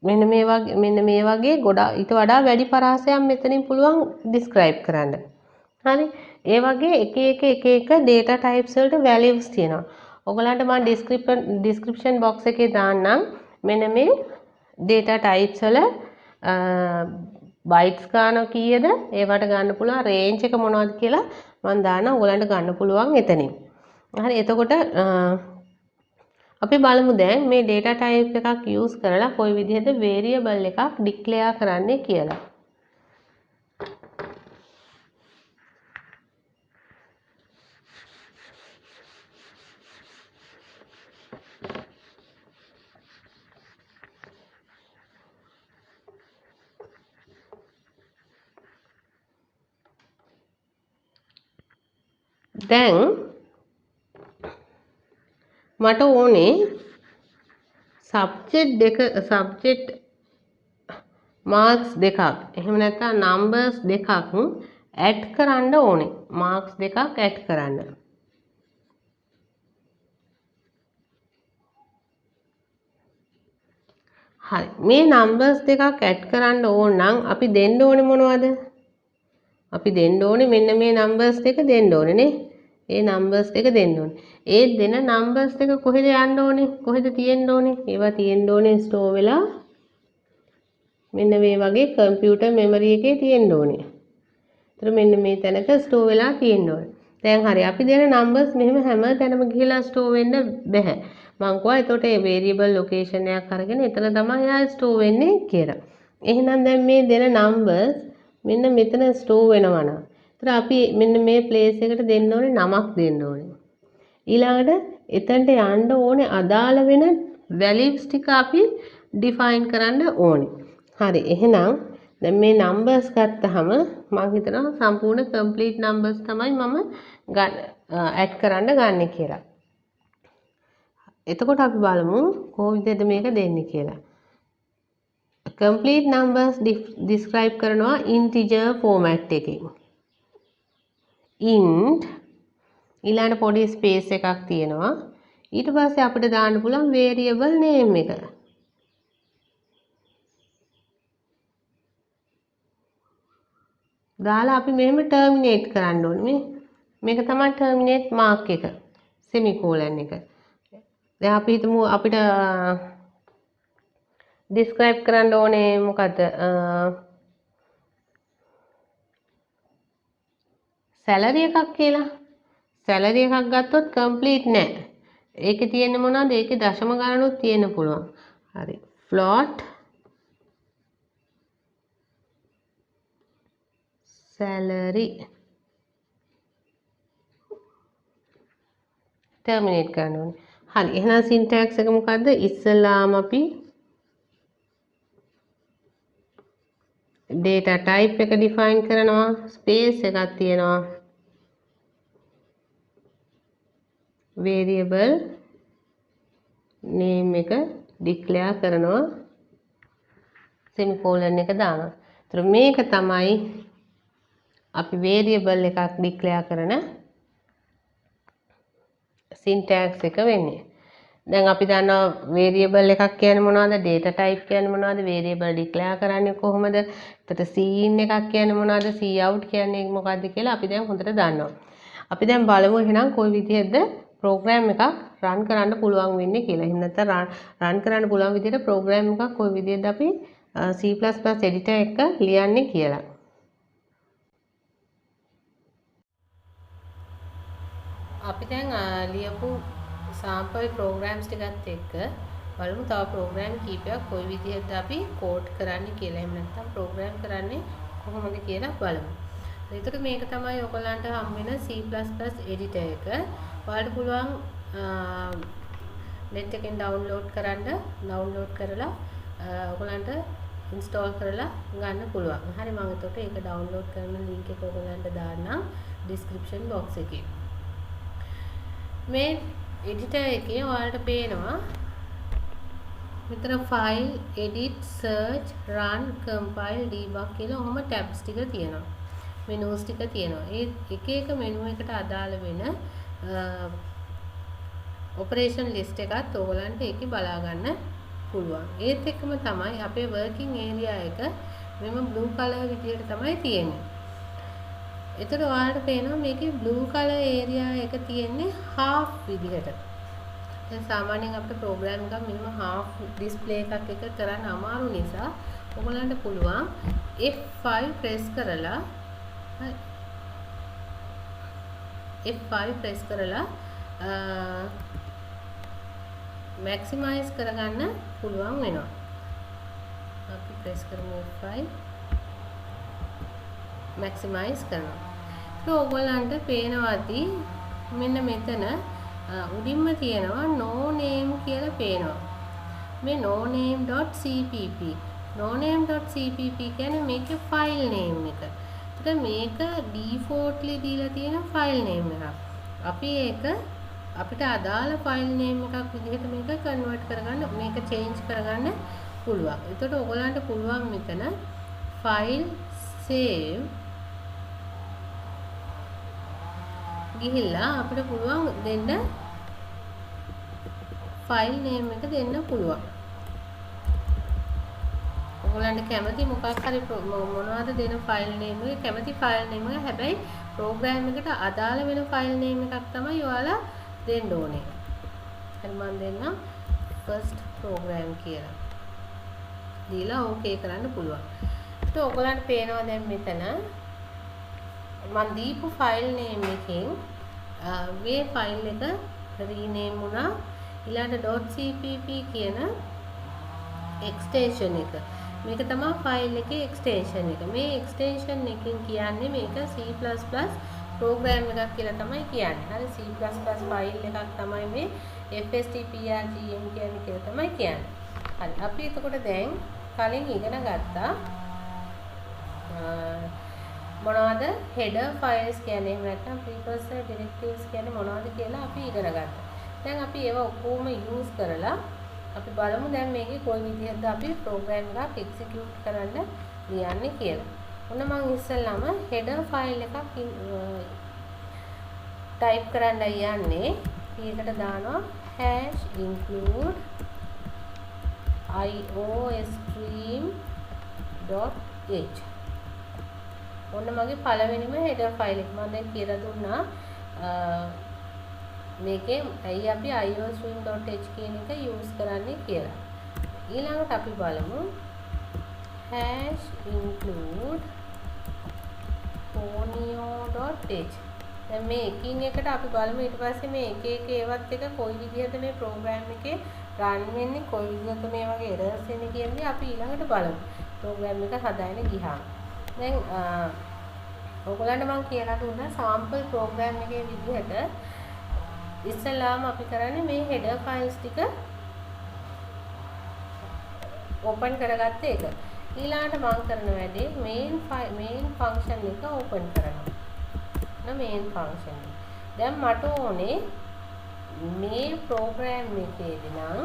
මෙන්න මේ වගේ ගොඩාක් ඊට වඩා වැඩි පරාසයක් මෙතනින් පුළුවන් describe කරන්න. හරි. ඒ වගේ එක data types වලට values තියෙනවා. ඔයගලන්ට මම description box එකේ දාන්නම් මෙන්න මේ data types වල bytes ගන්න කීයද ඒවට ගන්න පුළුවන් range එක මොනවද කියලා මම දාන්නම් ඔයගලන්ට ගන්න පුළුවන් එතනින්. හරි. එතකොට අපි බලමු දැන් මේ data type එකක් use කරලා කොයි විදිහද variable එකක් declare කරන්නේ කියලා. දැන් මට ඕනේ subject marks දෙකක් එහෙම නැත්නම් numbers දෙකක් add කරන්න ඕනේ. marks දෙකක් add කරන්න. හරි. මේ numbers දෙකක් add කරන්න ඕන නම් අපි දෙන්න ඕනේ මොනවද? අපි දෙන්න ඕනේ මෙන්න මේ numbers දෙක දෙන්න ඕනේ නේ. ඒ numbers දෙක දෙන්න ඕනේ. ඒ දෙන numbers දෙක කොහෙද යන්න ඕනේ? කොහෙද තියෙන්න ඕනේ? ඒවා තියෙන්න ඕනේ store වෙලා මෙන්න මේ වගේ computer memory එකේ තියෙන්න ඕනේ. ඒතර මෙන්න මේ තැනක store වෙලා තියෙන්න ඕනේ. දැන් හරි අපි දෙන numbers මෙහෙම හැම තැනම ගිහිලා store වෙන්න බෑ. මං කිව්වා එතකොට ඒ variable location එකක් අරගෙන එතන තමයි ආ store වෙන්නේ කියලා. එහෙනම් දැන් මේ දෙන numbers මෙන්න මෙතන store වෙනවා නම් ඒතර අපි මෙන්න මේ place එකට දෙන්න ඕනේ නමක් දෙන්න ඕනේ. ඊළඟට එතනට යන්න ඕනේ අදාළ වෙන values ටික අපි define කරන්න ඕනේ. හරි. එහෙනම් දැන් මේ numbers ගත්තාම මම හිතනවා සම්පූර්ණ complete numbers තමයි මම add කරන්න ගන්නෙ කියලා. එතකොට අපි බලමු කොහොමද මේක දෙන්නේ කියලා. complete numbers describe කරනවා integer format එකකින්. int ඊළඟ පොඩි space එකක් තියෙනවා. ඊට පස්සේ අපිට දාන්න පුළුවන් variable name එක. දාලා අපි මෙහෙම terminate කරන්න ඕනේ. මේක තමයි terminate mark එක. semicolon එක. දැන් අපි හිතමු අපිට describe කරන්න ඕනේ මොකද්ද? salary එකක් කියලා. salary එකක් ගත්තොත් complete නෑ. ඒකේ තියෙන්නේ මොනවද? ඒකේ දශම ගණනුත් තියෙන්න පුළුවන්. හරි. float salary terminate කරන්න ඕනේ. හරි. එහෙනම් syntax එක මොකද්ද? ඉස්සෙල්ලාම අපි data type එක define කරනවා, space එකක් තියෙනවා. variable name එක declare කරනවා. semicolon එක දානවා. ඒතර මේක තමයි අපි variable එකක් declare කරන syntax එක වෙන්නේ. දැන් අපි දන්නවා variable එකක් කියන්නේ මොනවද? data type කියන්නේ මොනවද? variable declare කරන්නේ කොහොමද? එතකොට scene එකක් කියන්නේ මොනවද? cout කියන්නේ මොකද්ද කියලා අපි දැන් හොඳට දන්නවා. අපි දැන් බලමු එහෙනම් කොයි විදිහටද program එකක් run කරන්න පුළුවන් වෙන්නේ කියලා. එහෙනම් නැත්නම් run කරන්න පුළුවන් විදිහට program එකක් කොයි විදිහටද අපි C++ editor එක ලියන්නේ කියලා. අපි දැන් ලියපු sample programs ටිකත් එක්ක බලමු තව program කීපයක් කොයි විදිහටද අපි code කරන්නේ කියලා. එහෙම නැත්නම් program කරන්නේ කොහොමද කියලා බලමු. එතකොට මේක තමයි ඔයගලන්ට හම් වෙන C++ editor එක. ඔයාලට පුළුවන් net එකෙන් download කරලා ඔයගලන්ට install කරලා ගන්න පුළුවන්. හරි මම එතකොට ඒක download කරන link එක ඔයගලන්ට දාන්නම් description box එකේ. මේ editor එකේ ඔයාලට පේනවා මෙතන file, edit, search, run, compile, debug කියලා ඔහොම tabs ටික තියෙනවා. menus ටික තියෙනවා. ඒ එක එක menu එකට අදාළ වෙන operation list එකත් ඔයගලන්ට ඒකේ බලා ගන්න පුළුවන්. ඒත් එක්කම තමයි අපේ working area එක මෙම blue color විදියට තමයි තියෙන්නේ. එතකොට ඔයාලට පේනවා මේකේ blue color area එක තියෙන්නේ half විදිහට. දැන් සාමාන්‍යයෙන් අපේ program එකක් මෙන්න half display එකක් එක කරන්න අමාරු නිසා ඔයගලන්ට පුළුවන් F5 press කරලා maximize කරගන්න පුළුවන් වෙනවා. අපි press කරමු F5 maximize කරනවා. ඒක ඔයගලන්ට පේනවාදී මෙන්න මෙතන උඩින්ම තියෙනවා no name කියලා පේනවා. මේ no name.cpp කියන්නේ මේකේ file name එක. එතකොට මේක defaultly දීලා තියෙන file name එකක්. අපි ඒක අපිට අදාළ file name එකක් විදිහට මේක convert කරගන්න මේක change කරගන්න පුළුවන්. එතකොට ඔයගලන්ට පුළුවන් මෙතන file save ගිහිල්ලා අපිට පුළුවන් දෙන්න file name එක දෙන්න පුළුවන්. ඔයගලන්ට කැමති මොකක් හරි මොනවද දෙන file name එක කැමති file name එක හැබැයි program එකට අදාළ වෙන file name එකක් තමයි ඔයාලා දෙන්න ඕනේ. හරි මම දෙන්නම් first program කියලා. දීලා okay කරන්න පුළුවන්. ඒත් ඔයගලන්ට පේනවා දැන් මෙතන මම දීපු file name එකෙන් මේ file එක rename වුණා ඊළඟට .cpp කියන extension එක. මේක තමයි file එකේ extension එක. මේ extension එකෙන් කියන්නේ මේක C++ program එකක් කියලා තමයි කියන්නේ. හරි C++ file එකක් තමයි මේ fstprgm කියන්නේ කියලා තමයි කියන්නේ. හරි අපි එතකොට දැන් කලින් ඉගෙන ගත්තා මොනවද header files කියන්නේ එහෙම නැත්නම් precursor directives කියන්නේ මොනවද කියලා අපි ඉගෙන ගත්තා. දැන් අපි ඒවා ඔක්කොම use කරලා අපි බලමු දැන් මේකේ කොයි විදිහටද අපි program එකක් execute කරන්න ලියන්නේ කියලා. ඔන්න මම ඉස්සෙල්ලාම header file එකක් type කරන්න යන්නේ. ඒකට දානවා #include iostream.h. ඔන්න මගේ පළවෙනිම header file එක. මම දැන් කියලා දුන්නා මේකේ ඇයි අපි iostream.h කියන එක use කරන්නේ කියලා. ඊළඟට අපි බලමු #include ponyo.h. දැන් මේ එකින් එකට අපි බලමු ඊට පස්සේ මේ එක එක ඒවත් එක කොයි විදිහට මේ program එකේ රන් වෙන්නේ කොයි විදිහට මේ වගේ errors එන්නේ කියන්නේ අපි ඊළඟට බලමු. ප්‍රෝග්‍රෑම් එක හදාගෙන ගියාම. දැන් ඔයගොල්ලන්ට මම කියලා දුන්නා sample program එකේ විදිහට ඉස්සෙල්ලාම අපි කරන්නේ මේ header files ටික open කරගත්ත එක. ඊළඟට මම කරන වැඩේ main function එක open කරනවා. main function. දැන් මට ඕනේ මේ program එකේදී නම්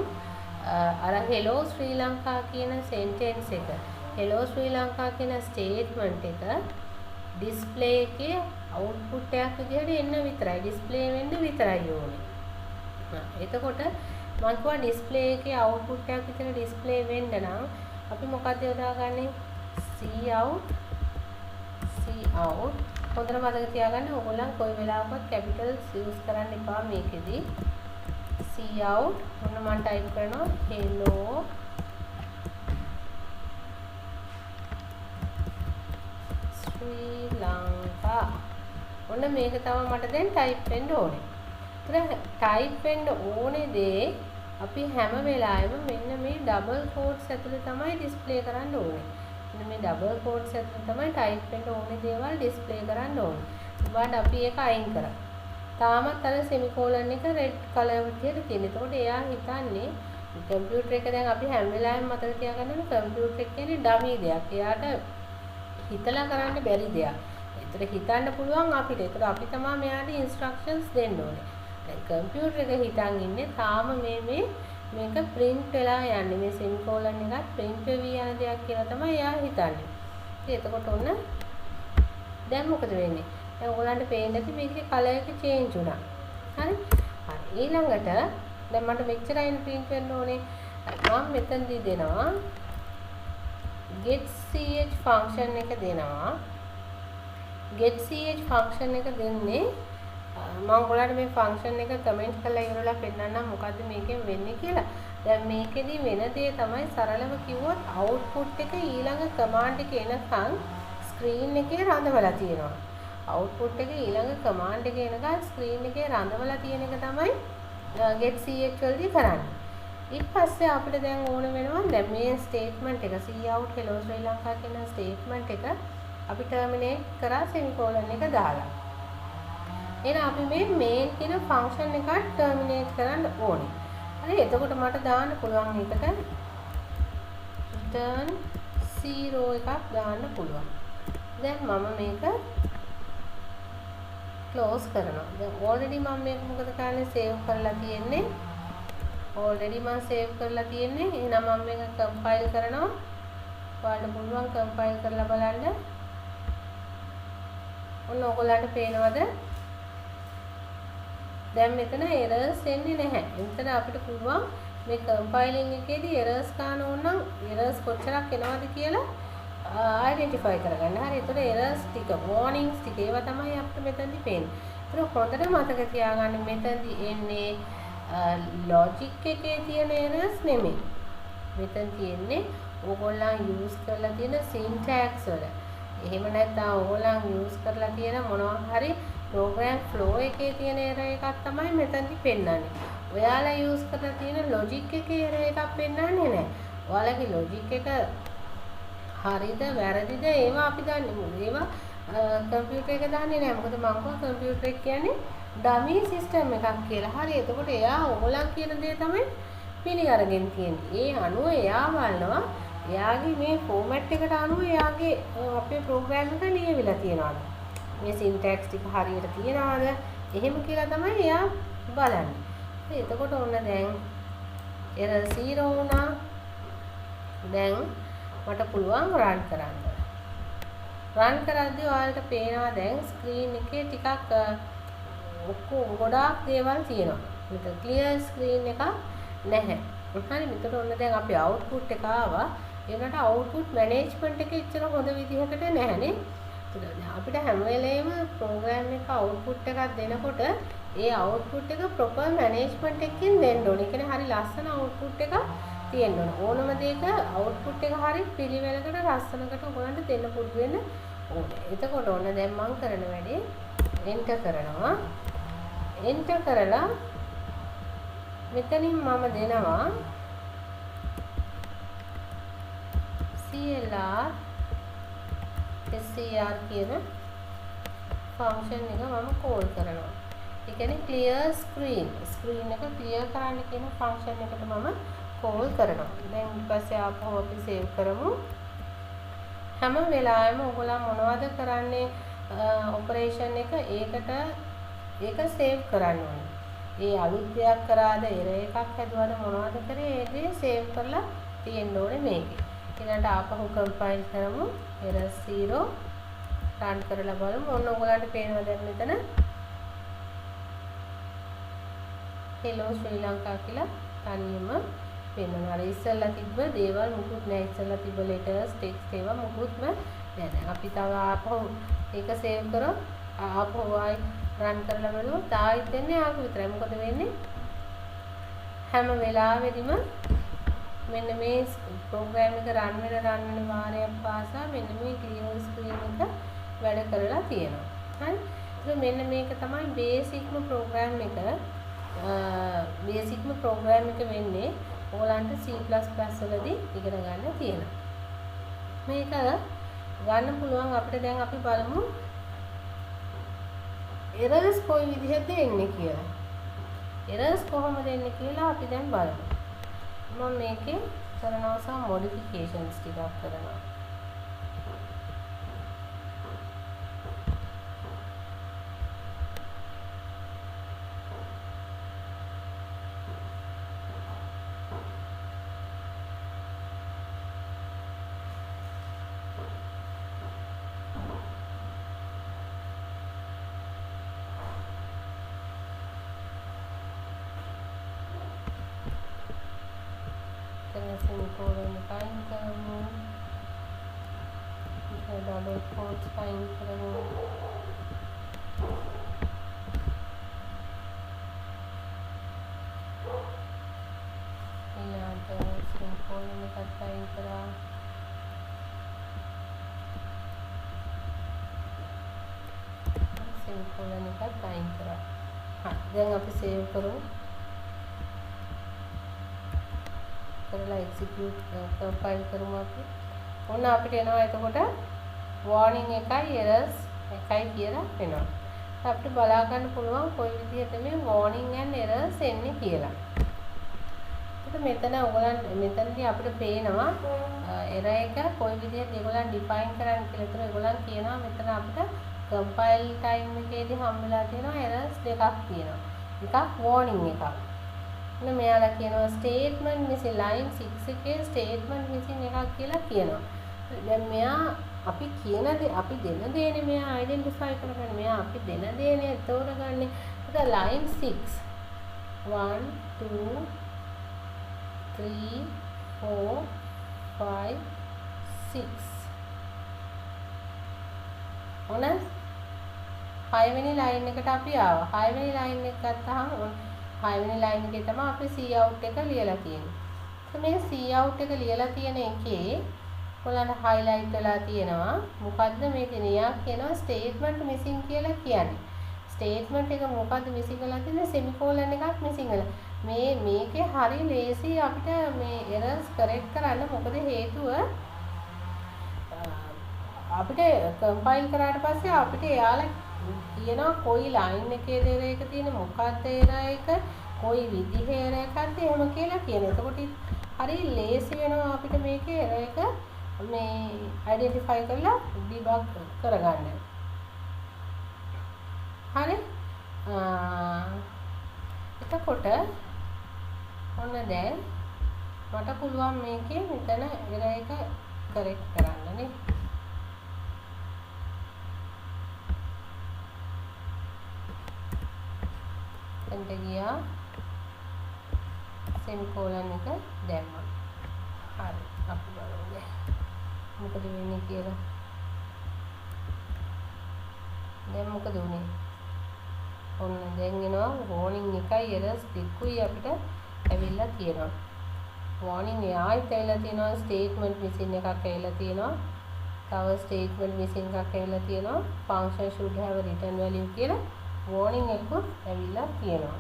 අර hello Sri Lanka කියන sentence එක hello Sri Lanka කියන statement එක display එකේ output එකක් විදිහට එන්න විතරයි display වෙන්න විතරයි ඕනේ. එතකොට මම කිව්වා display එකේ output එකක් විතර display වෙන්න නම් අපි මොකක්ද යොදාගන්නේ cout හොඳට මතක තියාගන්න ඕගොල්ලන් කොයි වෙලාවකවත් capitals use කරන්න එපා මේකෙදි cout ඔන්න මම type කරනවා hello Sri Lanka ඔන්න මේක තමයි මට දැන් type වෙන්න ඕනේ. ඒතර type වෙන්න ඕනේ දේ අපි හැම වෙලාවෙම මෙන්න මේ double quotes ඇතුලේ තමයි display කරන්න ඕනේ. මෙන්න මේ double quotes ඇතුලේ තමයි type වෙන්න ඕනේ දේවල් display කරන්න ඕනේ. ඊට අපි ඒක අයින් කරා. තාමත් අර semicolon එක red color විදියට තියෙන. ඒතකොට එයා හිතන්නේ computer එක දැන් අපි හැම වෙලාවෙම මතක තියාගන්න ඕනේ computer එක කියන්නේ dummy දෙයක්. එයාට හිතලා කරන්න බැරි දෙයක්. ඒතර හිතන්න පුළුවන් අපිට. ඒතර අපි තමයි මෙයාට instructions දෙන්න ඕනේ. දැන් computer එක හිතන් ඉන්නේ තාම මේක print වෙලා යන්නේ. මේ semicolon එකත් print වෙවි යන දෙයක් කියලා තමයි එයා හිතන්නේ. ඉතින් එතකොට ඔන්න දැන් මොකද වෙන්නේ? දැන් ඔයගලන්ට පේන්නේ නැති මේකේ color එක change වුණා. හරි? හරි. ඊළඟට දැන් මට මෙච්චරයින් print වෙන්න ඕනේ. මම මෙතනදී දෙනවා getch function එක දෙනවා. getch function එක දෙන්නේ මම ඔයාලට මේ function එක කමෙන්ට් කරලා ඉවරලා පෙන්නන්නම් මොකද්ද මේකෙන් වෙන්නේ කියලා. දැන් මේකෙදි වෙන දේ තමයි සරලව කිව්වොත් output එක ඊළඟ command එක එනකන් screen එකේ රඳවලා තියෙනවා. output එක ඊළඟ command එක එනකන් screen එකේ රඳවලා තියෙන එක තමයි getch වලදී කරන්නේ. ඊට පස්සේ අපිට දැන් ඕන වෙනවා දැන් මේ statement එක cout hello Sri Lanka කියන statement එක අපි terminate කරා semicolon එක දාලා. එහෙනම් අපි මේ main කියන function එක terminate කරන්න ඕනේ. හරි එතකොට මට දාන්න පුළුවන් එකට return 0 එකක් දාන්න පුළුවන්. දැන් මම මේක close කරනවා. දැන් already මම මේක මොකද කරන්නේ save කරලා තියෙන්නේ. already මම save කරලා තියෙන්නේ. එහෙනම් මම මේක compile කරනවා. ඔයාලට පුළුවන් compile කරලා බලන්න. ඔන්න ඔයගොල්ලන්ට පේනවද? දැන් මෙතන errors එන්නේ නැහැ. එතන අපිට පුළුවන් මේ compiling එකේදී errors ගන්න ඕන නම් errors කොච්චරක් එනවද කියලා identify කරගන්න. හරි. ඒතර errors ටික warnings ටික ඒවා තමයි අපිට මෙතනදී පේන්නේ. ඒතර හොඳට මතක තියාගන්න මෙතනදී එන්නේ logic එකේ තියෙන errors නෙමෙයි. මෙතන තියෙන්නේ ඕගොල්ලන් use කරලා තියෙන syntax වල. එහෙම නැත්නම් ඕගොල්ලන් use කරලා තියෙන මොනවා හරි program flow එකේ තියෙන error එකක් තමයි මෙතනදී පෙන්නන්නේ. ඔයාලා use කරලා තියෙන logic එකේ error එකක් පෙන්නන්නේ නැහැ. ඔයාලගේ logic එක හරිද වැරදිද ඒවා අපි දන්නේ මොකද? ඒවා computer එක දන්නේ නැහැ. මොකද මම කිව්වා computer එක කියන්නේ dummy system එකක් කියලා. හරි. එතකොට එයා ඕගොල්ලන් කියන දේ තමයි පිළිඅරගෙන තියෙන්නේ. ඒ අනුව එයා බලනවා එයාගේ මේ format එකට අනුව එයාගේ අපේ program එක ලියවිලා තියෙනවාද? මේ syntax ටික හරියට තියනවාද? එහෙම කියලා තමයි එයා බලන්නේ. එතකොට ඔන්න දැන් error 0 වුණා. දැන් මට පුළුවන් run කරන්න. run කරද්දී ඔයාලට පේනවා දැන් screen එකේ ටිකක් ඔක්කොම ගොඩාක් දේවල් තියෙනවා. මෙතන clear screen එකක් නැහැ. හරි මෙතන ඔන්න දැන් අපි output එක ආවා. ඒකට output management එක ඉච්චර හොඳ විදිහකට නැහැනේ. අපිට හැම වෙලේම program එක output එකක් දෙනකොට ඒ output එක proper management එකකින් දෙන්න ඕනේ. ඒ කියන්නේ හරි ලස්සන output එකක් තියෙන්න ඕනේ. ඕනම දෙයක output එක හරි පිළිවෙලකට ලස්සනකට ඔයගොල්ලන්ට දෙන්න පුරුදු වෙන්න ඕනේ. එතකොට ඕන දැන් මම කරන වැඩේ enter කරනවා. enter කරලා මෙතනින් මම දෙනවා CLR SCR කියන ෆන්ක්ෂන් එක මම කෝල් කරනවා. ඒ කියන්නේ clear screen එක clear කරන්න කියන ෆන්ක්ෂන් එකට මම කෝල් කරනවා. දැන් ඊට පස්සේ ආපහු අපි සේව් කරමු. හැම වෙලාවෙම ඔයගොල්ලෝ මොනවද කරන්නේ ඔපරේෂන් එක ඒක සේව් කරන්න ඕනේ. ඒ අලුත් දෙයක් කරාද එරර් එකක් හැදුවාද මොනවද කරේ ඒ දේ සේව් කරලා තියෙන්න ඕනේ මේකේ. ඊළඟට ආපහු කම්පයිල් කරමු. error 0 රන් කරලා බලමු. ඔන්න ඔයගලන්ට පේනවා දැන් මෙතන hello ශ්‍රී ලංකා කියලා තනියම පේනවා. අර ඉස්සෙල්ලා තිබ්බ දේවල් මුකුත් නැහැ. ඉස්සෙල්ලා තිබ්බ letters text ඒවා මුකුත්ම නැහැ. අපි තව ආපහු ඒක සේව් කරොත් ආපහු ආයි රන් කරලා බලුවොත් ආයෙත් එන්නේ ආපහු විතරයි. මොකද වෙන්නේ? හැම වෙලාවෙදිම මෙන්න මේ ප්‍රෝග්‍රෑම් එක රන් වෙන වාරයක් පාසා මෙන්න මේ ක්ලියර් ස්ක්‍රීන් එක වැඩ කරලා තියෙනවා. හරි. ඒක මෙන්න මේක තමයි බේසික්ම ප්‍රෝග්‍රෑම් එක. බේසික්ම ප්‍රෝග්‍රෑම් එක වෙන්නේ ඕගලන්ට C++ වලදී ඉගෙන ගන්න තියෙනවා. මේක ගන්න පුළුවන් අපිට. දැන් අපි බලමු errors කොයි විදිහටද එන්නේ කියලා. errors කොහොමද එන්නේ කියලා අපි දැන් බලමු. මම මේකේ කරනවා සම modifications ටිකක් කරනවා. semicolon find කරමු. double quotes find කරමු. ඊළඟට semicolon එකක් find කරා. semicolon එකක් find කරා. හරි. දැන් අපි save කරමු. කරලා execute compile කරමු අපි. ඔන්න අපිට එනවා එතකොට warning එකයි errors එකයි කියලා එනවා. අපිට බලා ගන්න පුළුවන් කොයි විදිහට මේ warning and errors එන්නේ කියලා. එතකොට මෙතන මෙතනදී අපිට පේනවා error එක කොයි විදිහට ඒගොල්ලන් define කරන්න කියලා. ඒතර ඒගොල්ලන් කියනවා මෙතන අපිට compile time එකේදී හම් වෙලා තියෙනවා errors දෙකක් තියෙනවා. එකක් warning එකක්. මෙයාලා කියනවා statement missing line 6 එකේ statement missing එකක් කියලා කියනවා. දැන් මෙයා අපි කියන දේ අපි දෙන දේනේ මෙයා identify කරගන්න. මෙයා අපි දෙන දේනේ තෝරගන්නේ. ඒක line 6 1 2 3 4 5 6 ඔන්න 5 වෙනි line එකට අපි ආවා. 6 වෙනි line එක ගත්තාම 5 වෙනි line එකේ තමයි අපි cout එක ලියලා තියෙන්නේ. මේ cout එක ලියලා තියෙන එකේ ඔයාලට highlight වෙලා තියෙනවා. මොකද්ද මේ දෙනියා කියනවා statement missing කියලා කියන්නේ. statement එක මොකද්ද missing වෙලා තියෙන්නේ? semicolon එකක් missing වෙලා. මේකේ හරි ලේසි අපිට මේ errors correct කරන්න. මොකද හේතුව අපිට compile කරාට පස්සේ අපිට එයාලා කියනවා කොයි line එකේද error එක තියෙන්නේ, මොකක්ද error එක, කොයි විදිහේ error එකක්ද එහෙම කියලා කියනවා. එතකොට හරි ලේසි වෙනවා අපිට මේකේ error එක මේ identify කරලා debug කරගන්න. හරි. එතකොට ඔන්න දැන් මට පුළුවන් මේකේ මෙතන error එක correct කරන්න නේ. එතනට ගියා semicolon එක දැම්මා. හරි. අපි බලමු දැන් මොකද වෙන්නේ කියලා. දැන් මොකද උනේ? ඔන්න දැන් එනවා warning එකයි errors දෙකකුයි අපිට ඇවිල්ලා තියෙනවා. warning ආයෙත් ඇවිල්ලා තියෙනවා, statement missing එකක් ඇවිල්ලා තියෙනවා. තව statement missing එකක් ඇවිල්ලා තියෙනවා. function should have a return value කියලා warning එකක් ඇවිල්ලා තියෙනවා.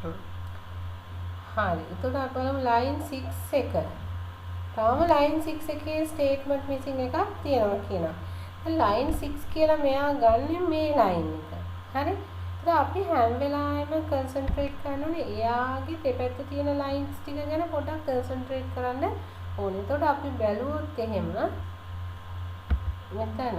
හරි. එතකොට අපි බලමු line 6 එක. තාම line 6 එකේ statement missing එකක් තියෙනවා කියනවා. දැන් line 6 කියලා මෙයා ගන්න මේ line එක. හරි. ඒත් අපි හැම වෙලාවෙම concentrate කරන්න ඕනේ එයාගේ දෙපැත්ත තියෙන lines ටික ගැන පොඩ්ඩක් concentrate කරන්න ඕනේ. එතකොට අපි බැලුවොත් එහෙම මෙතන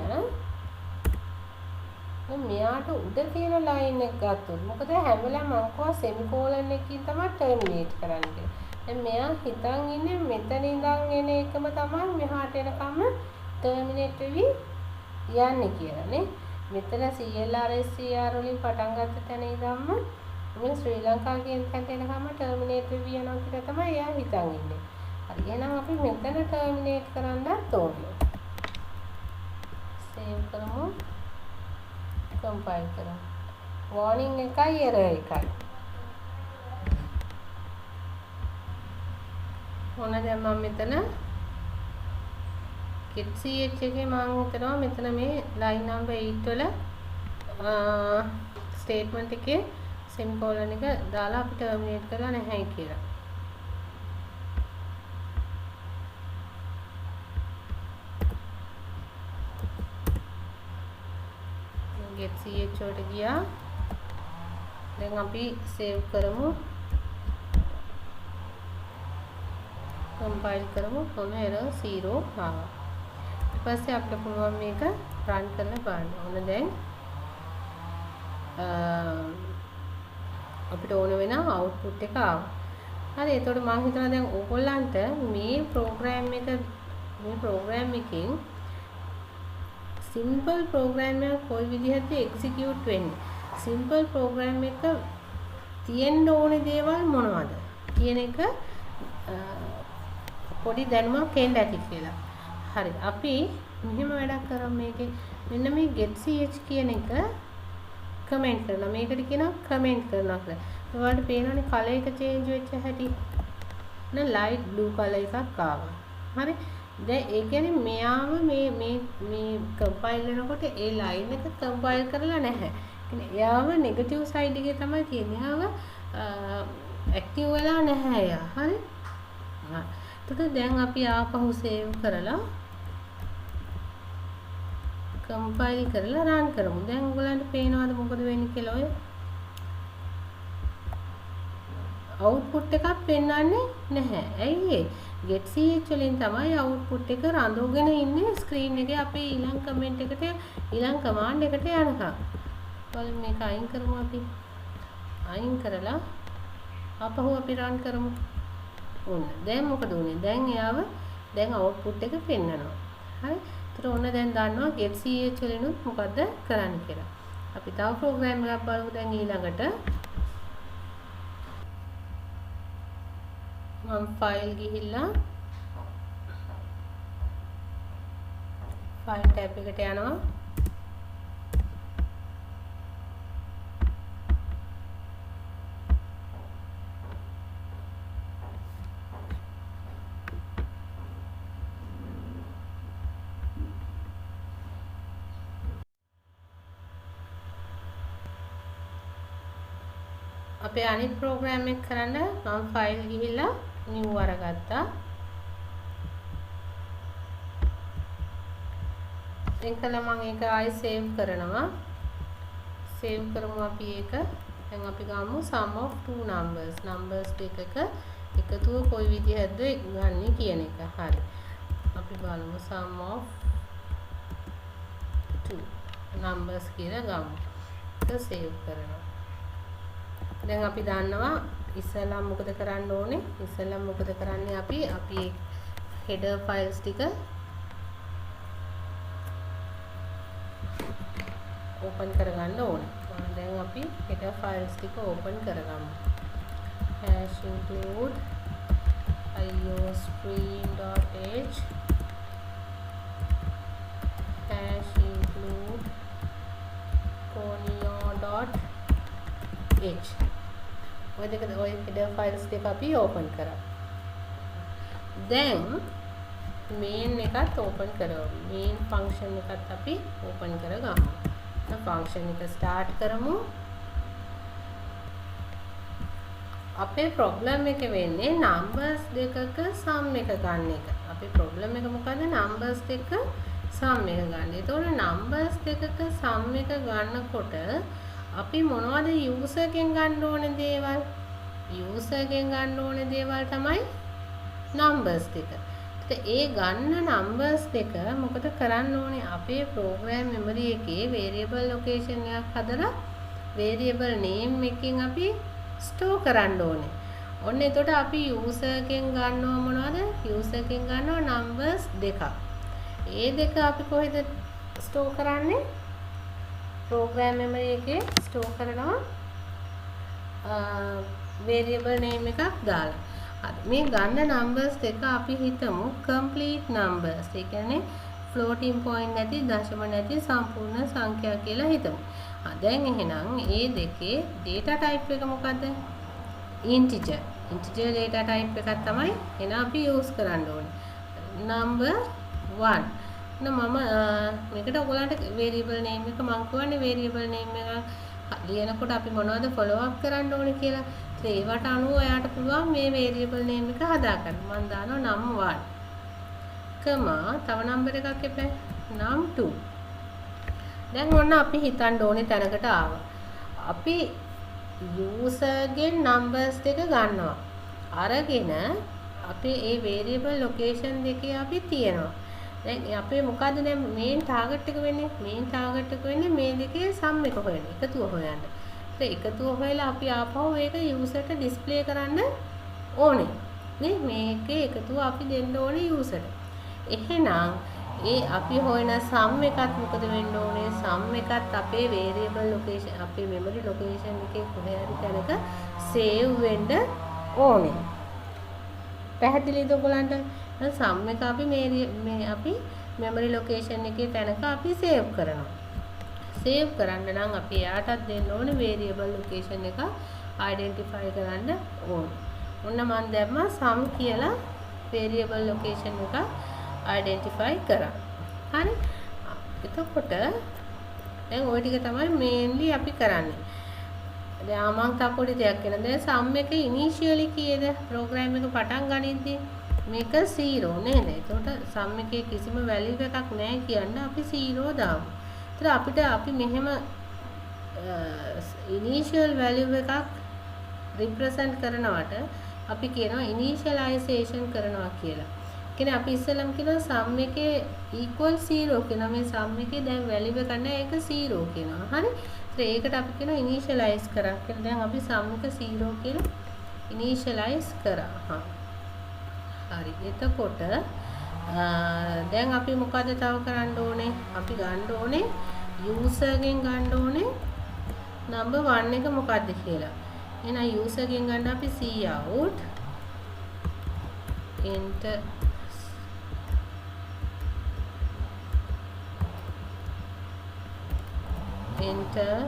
මෙයාට උඩ තියෙන line එක ගත්තොත් මොකද හැම වෙලාවෙම මම කව semicolon එකකින් තමයි terminate කරන්නේ. දැන් මෙයා හිතන් ඉන්නේ මෙතන ඉඳන් එන එකම තමයි මෙහාට එනකම් terminate වෙවි යන්නේ කියලා නේ. මෙතන CLR SCR වලින් පටන් ගත්ත තැන ඉඳන්ම මේ ශ්‍රී ලංකා කියන තැනට එනකම් terminate වෙවි යනවා කියලා තමයි එයා හිතන් ඉන්නේ. හරි. එහෙනම් අපි මෙතන terminate කරන්නත් ඕනේ. save කරමු. compile කරමු. warning එකයි error එකයි. ඕන දැන් මම මෙතන get ch එකේ මම හිතනවා මෙතන මේ line number 8 වල statement එකේ semicolon එක දාලා අපි terminate කරලා නැහැ කියලා. get ch වලට ගියා. දැන් අපි save කරමු. compile කරමු. ඔන්න error 0 ආවා. ඊට පස්සේ අපිට පුළුවන් මේක run කරලා බලන්න. ඔන්න දැන් අපිට ඕන වෙන output එක ආවා. හරි. එතකොට මම හිතනවා දැන් ඕගොල්ලන්ට මේ program එකෙන් simple program එක කොයි විදිහට execute වෙන්නේ? simple program එක තියෙන්න ඕනේ දේවල් මොනවද කියන එක පොඩි දැනුමක් එන්න ඇති කියලා. හරි. අපි මෙහෙම වැඩක් කරමු මේකේ. මෙන්න මේ get ch කියන එක කමෙන්ට් කරනවා. මේකට කියනවා කමෙන්ට් කරනවා කියලා. ඔයාලට පේනවනේ කලර් එක චේන්ජ් වෙච්ච හැටි. නේ light blue කලර් එකක් ආවා. හරි. දැන් ඒ කියන්නේ මෙයාම මේ කම්පයිල් කරනකොට ඒ line එක කම්පයිල් කරලා නැහැ. කියන්නේ එයාම නෙගටිව් සයිඩ් එකේ තමයි තියෙන්නේ. එයාම ඇක්ටිව් වෙලා නැහැ එයා. හරි. හා. එතකොට දැන් අපි ආපහු සේව් කරලා කම්පයිල් කරලා රන් කරමු. දැන් ඔයගලන්ට පේනවද මොකද වෙන්නේ කියලා ඔය output එකක් පෙන්වන්නේ නැහැ. ඇයි ඒ? get ch වලින් තමයි output එක රඳවගෙන ඉන්නේ screen එකේ අපේ ඊළඟ comment එකට ඊළඟ command එකට යනකම්. බලමු මේක අයින් කරමු අපි. අයින් කරලා ආපහු අපි run කරමු. ඔන්න දැන් මොකද උනේ? දැන් එයාව දැන් output එක පෙන්නනවා. හරි. ඒතර ඔන්න දැන් දන්නවා get ch වලිනුත් මොකද්ද කරන්න කියලා. අපි තව program එකක් බලමු දැන් ඊළඟට. මම file ගිහිල්ලා file tab එකට යනවා. අපේ අනිත් program එක කරන්න මම file ගිහිල්ලා new අරගත්තා. එතකලා මම ඒක ආයි save කරනවා. save කරමු අපි ඒක. දැන් අපි ගමු sum of two numbers. numbers දෙකක එකතුව කොයි විදිහටද ගන්නෙ කියන එක. හරි. අපි බලමු sum of two numbers කියලා ගමු. ඒක save කරනවා. දැන් අපි දන්නවා ඉස්සෙල්ලා මොකද කරන්න ඕනේ? ඉස්සෙල්ලා මොකද කරන්නේ අපි header files ටික open කරගන්න ඕනේ. දැන් අපි header files ටික open කරගමු. #include iostream.h #include conio.h ඔය header files දෙක අපි open කරා. දැන් main එකත් open කරමු. main function එකත් අපි open කරගමු. function එක start කරමු. අපේ ප්‍රොබ්ලම් එක වෙන්නේ නම්බර්ස් දෙකක සම් එක ගන්න එක. අපේ ප්‍රොබ්ලම් එක මොකද්ද? නම්බර්ස් දෙක සම් එක ගන්න. ඒතකොට නම්බර්ස් දෙකක සම් එක ගන්නකොට අපි මොනවද යූසර්ගෙන් ගන්න ඕනේ දේවල්? යූසර්ගෙන් ගන්න ඕනේ දේවල් තමයි නම්බර්ස් දෙක. ඒ ගන්න නම්බර්ස් දෙක මොකද කරන්න ඕනේ? අපේ ප්‍රෝග්‍රෑම් මෙමරි එකේ වේරියබල් ලොකේෂන් එකක් හදලා වේරියබල් නේම් එකකින් අපි ස්ටෝර් කරන්න ඕනේ. ඔන්න එතකොට අපි යූසර්ගෙන් ගන්නව මොනවද? යූසර්ගෙන් ගන්නව නම්බර්ස් දෙකක්. ඒ දෙක අපි කොහෙද ස්ටෝර් කරන්නේ? ප්‍රෝග්‍රෑම් මෙමරි එකේ ස්ටෝර් කරනවා වේරියබල් නේම් එකක් දාලා. මේ ගන්න නම්බර්ස් දෙක අපි හිතමු කම්ප්ලීට් නම්බර්ස්. ඒ කියන්නේ ෆ්ලෝටින් පොයින්ට් නැති, දශම නැති සම්පූර්ණ සංඛ්‍යා කියලා හිතමු. දැන් එහෙනම් මේ දෙකේ data type එක මොකද්ද? integer. integer data type එකක් තමයි එහෙනම් අපි use කරන්න ඕනේ. number 1. මම මේකට ඔයගලන්ට variable name එක මම කියවනේ variable name එක ලියනකොට අපි මොනවද follow up කරන්න ඕනේ කියලා. ඒවට අනුව ඔයාට පුළුවන් මේ variable name එක හදාගන්න. මම දානවා num1. තව නම්බර් එකක් එපා. num2. දැන් ඔන්න අපි හිතන්න ඕනේ තැනකට ආවා. අපි යූසර්ගෙන් නම්බර්ස් දෙක ගන්නවා. අරගෙන අපි ඒ variable location දෙකේ අපි තියනවා. දැන් අපේ මොකද්ද දැන් මේන් ටාගට් එක වෙන්නේ? මේන් ටාගට් එක වෙන්නේ මේ දෙකේ සම් එක හොයන. එකතුව හොයන්න. එකතුව හොයලා අපි ආපහු ඒක යූසර්ට ඩිස්ප්ලේ කරන්න ඕනේ. නේ මේකේ එකතුව අපි දෙන්න ඕනේ යූසර්ට. එහෙනම් ඒ අපි හොයන සම් එකත් මොකද වෙන්න ඕනේ? සම් එකත් අපේ වේරියබල් ලොකේෂන් අපේ මෙමරි ලොකේෂන් එකේ කොහේ හරි තැනක සේව් වෙන්න ඕනේ. පැහැදිලිද ඔයගලන්ට? සම් එක අපි මේ අපි මෙමරි ලොකේෂන් එකේ තැනක අපි සේව් කරනවා. සේව් කරන්න නම් අපි එයාටත් දෙන්න ඕනේ වේරියබල් ලොකේෂන් එක අයිඩෙන්ටිෆයි කරන්න ඕනේ. ඔන්න මම දැම්මා sum කියලා වේරියබල් ලොකේෂන් එක අයිඩෙන්ටිෆයි කරා. හරි. එතකොට දැන් ওই ටික තමයි මේන්ලි අපි කරන්නේ. දැන් මම තව පොඩි දෙයක් කියනවා. දැන් sum එක ඉනිෂියලි කීයද? ප්‍රෝග්‍රෑම් එක පටන් ගනිද්දී මේක 0 නේද? එතකොට sum එකේ කිසිම වැලියු එකක් නැහැ කියන්න අපි 0 දාමු. අපිට අපි මෙහෙම ඉනිෂියල් වැලියු එකක් රිප්‍රසන්ට් කරනවට අපි කියනවා ඉනිෂියලයිසේෂන් කරනවා කියලා. කියන්නේ අපි ඉස්සෙල්ලම කියනවා sum එකේ equal 0 කියනවා. මේ sum එකේ දැන් වැලියු එක නැහැ ඒක 0 කියනවා. හරි. ඒකට අපි කියනවා ඉනිෂියලයිස් කරා කියලා. දැන් අපි sum එක 0 කියලා ඉනිෂියලයිස් කරා. හරි. එතකොට දැන් අපි මොකද තව කරන්න ඕනේ? අපි ගන්න ඕනේ යූසර්ගෙන් ගන්න ඕනේ number 1 එක මොකද්ද කියලා. එහෙනම් යූසර්ගෙන් ගන්න අපි cout enter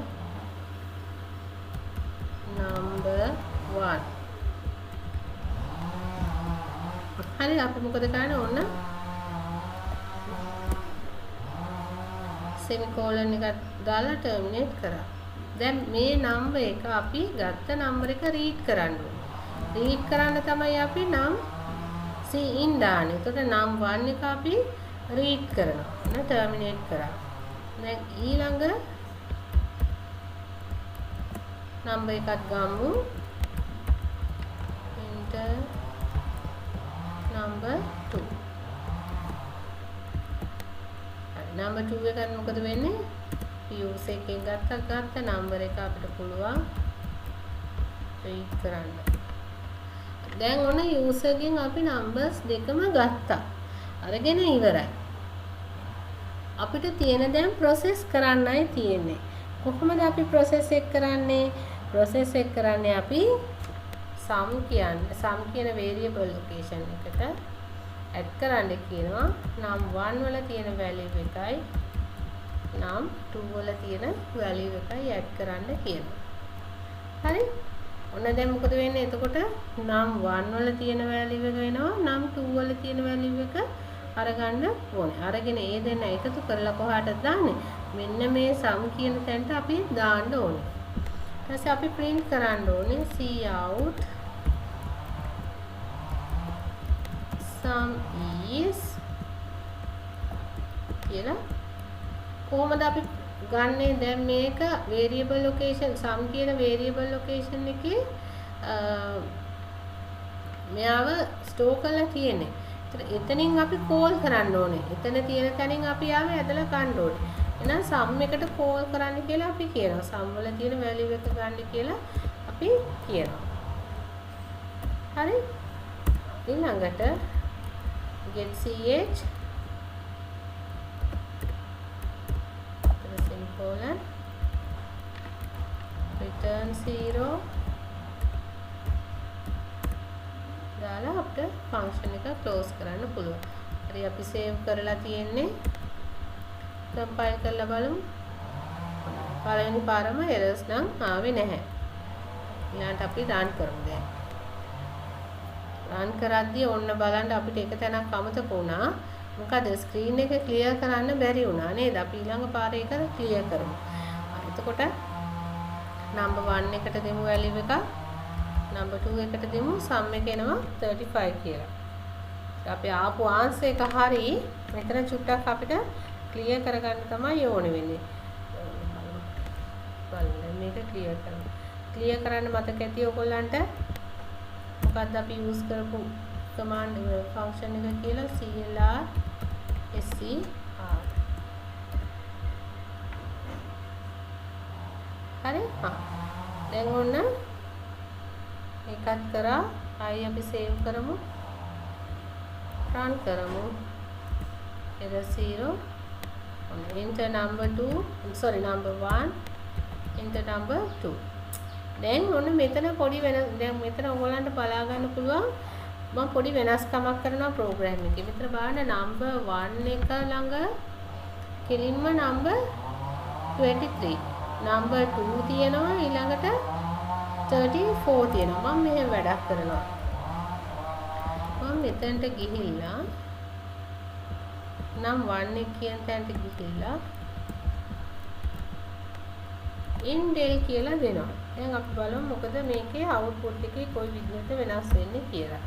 number 1. හරි අපි මොකද කරන්නේ? ඕන semicolon එකක් දාලා terminate කරා. දැන් මේ number එක අපි ගත්ත number එක read කරන්න ඕනේ. read කරන්න තමයි අපි num cin දාන්නේ. එතකොට num1 එක අපි read කරනවා. නේ terminate කරා. දැන් ඊළඟ number එකක් ගමු. enter number 2. number 2 එකෙන් මොකද වෙන්නේ? use එකෙන් ගත්ත number එක අපිට පුළුවන් read කරන්න. දැන් ඔන්න user ගෙන් අපි numbers දෙකම ගත්තා. අරගෙන ඉවරයි. අපිට තියෙන දැන් process කරන්නයි තියෙන්නේ. කොහොමද අපි process එක කරන්නේ? process එක කරන්නේ අපි sum කියන variable location එකට add කරන්න කියනවා. num1 වල තියෙන value එකයි num2 වල තියෙන value එකයි add කරන්න කියනවා. හරි? ඔන්න දැන් මොකද වෙන්නේ? එතකොට num1 වල තියෙන value එක වෙනවා num2 වල තියෙන value එක අරගන්න ඕනේ. අරගෙන ඒ දෙන්න එකතු කරලා කොහාටද දාන්නේ? මෙන්න මේ sum කියන තැනට අපි දාන්න ඕනේ. ඊට පස්සේ අපි print කරන්න ඕනේ cout sum is කියලා කොහොමද අපි ගන්නෙ? දැන් මේක variable location sum කියන variable location එකේ මෙයාව ස්ටෝර් කරලා තියෙන්නේ. එතනින් අපි කෝල් කරන්න ඕනේ. එතන තියෙන තැනින් අපි ආව ඇදලා ගන්න ඕනේ. එහෙනම් sum එකට කෝල් කරන්න කියලා අපි කියනවා. sum වල තියෙන value එක ගන්න කියලා අපි කියනවා. හරි? ඊළඟට get ch semicolon return 0 දාලා අපිට ෆන්ක්ෂන් එක ක්ලෝස් කරන්න පුළුවන්. හරි අපි සේව් කරලා තියෙන්නේ. කම්පයිල් කරලා බලමු. පළවෙනි පාරම එරර්ස් නම් ආවේ නැහැ. ඊළඟට අපි රන් කරමු දැන්. රන් කරද්දී ඔන්න බලන්න අපිට එක තැනක් අමතක වුණා. මොකද ස්ක්‍රීන් එක ක්ලියර් කරන්න බැරි වුණා නේද? අපි ඊළඟ පාරේ ඒක ක්ලියර් කරමු. එතකොට නම්බර් 1 එකට දෙමු වැලියු එක. නම්බර් 2 එකට දෙමු sum එක එනවා 35 කියලා. අපි ආපු ආන්සර් එක හරි මෙතන චුට්ටක් අපිට ක්ලියර් කරගන්න තමයි ඕනේ වෙන්නේ. බලන්න මේක ක්ලියර් කරමු. ක්ලියර් කරන්න මතක ඇති ඔයගොල්ලන්ට මොකක්ද අපි යූස් කරපු කමාන්ඩ් ෆන්ක්ෂන් එක කියලා clr scer. හරි? දැන් ඔන්න එකත් කරා. ආයි අපි සේව් කරමු. රන් කරමු. error 0. enter number 1 enter number 2. දැන් ඔන්න මෙතන පොඩි දැන් මෙතන ඔයගොල්ලන්ට බලා ගන්න පුළුවන් මම පොඩි වෙනස්කමක් කරනවා ප්‍රෝග්‍රෑම් එකේ. මෙතන බලන්න නම්බර් 1 එක ළඟ කෙලින්ම නම්බර් 23 නම්බර් 2 තියෙනවා ඊළඟට 34 තියෙනවා. මම මෙහෙම වැඩක් කරනවා. මම මෙතනට ගිහිල්ලා නම් 1 එක කියන තැනට ගිහිල්ලා indel කියලා දෙනවා. දැන් අපි බලමු මොකද මේකේ අවුට්පුට් එකේ කොයි විදිහට වෙනස් වෙන්නේ කියලා.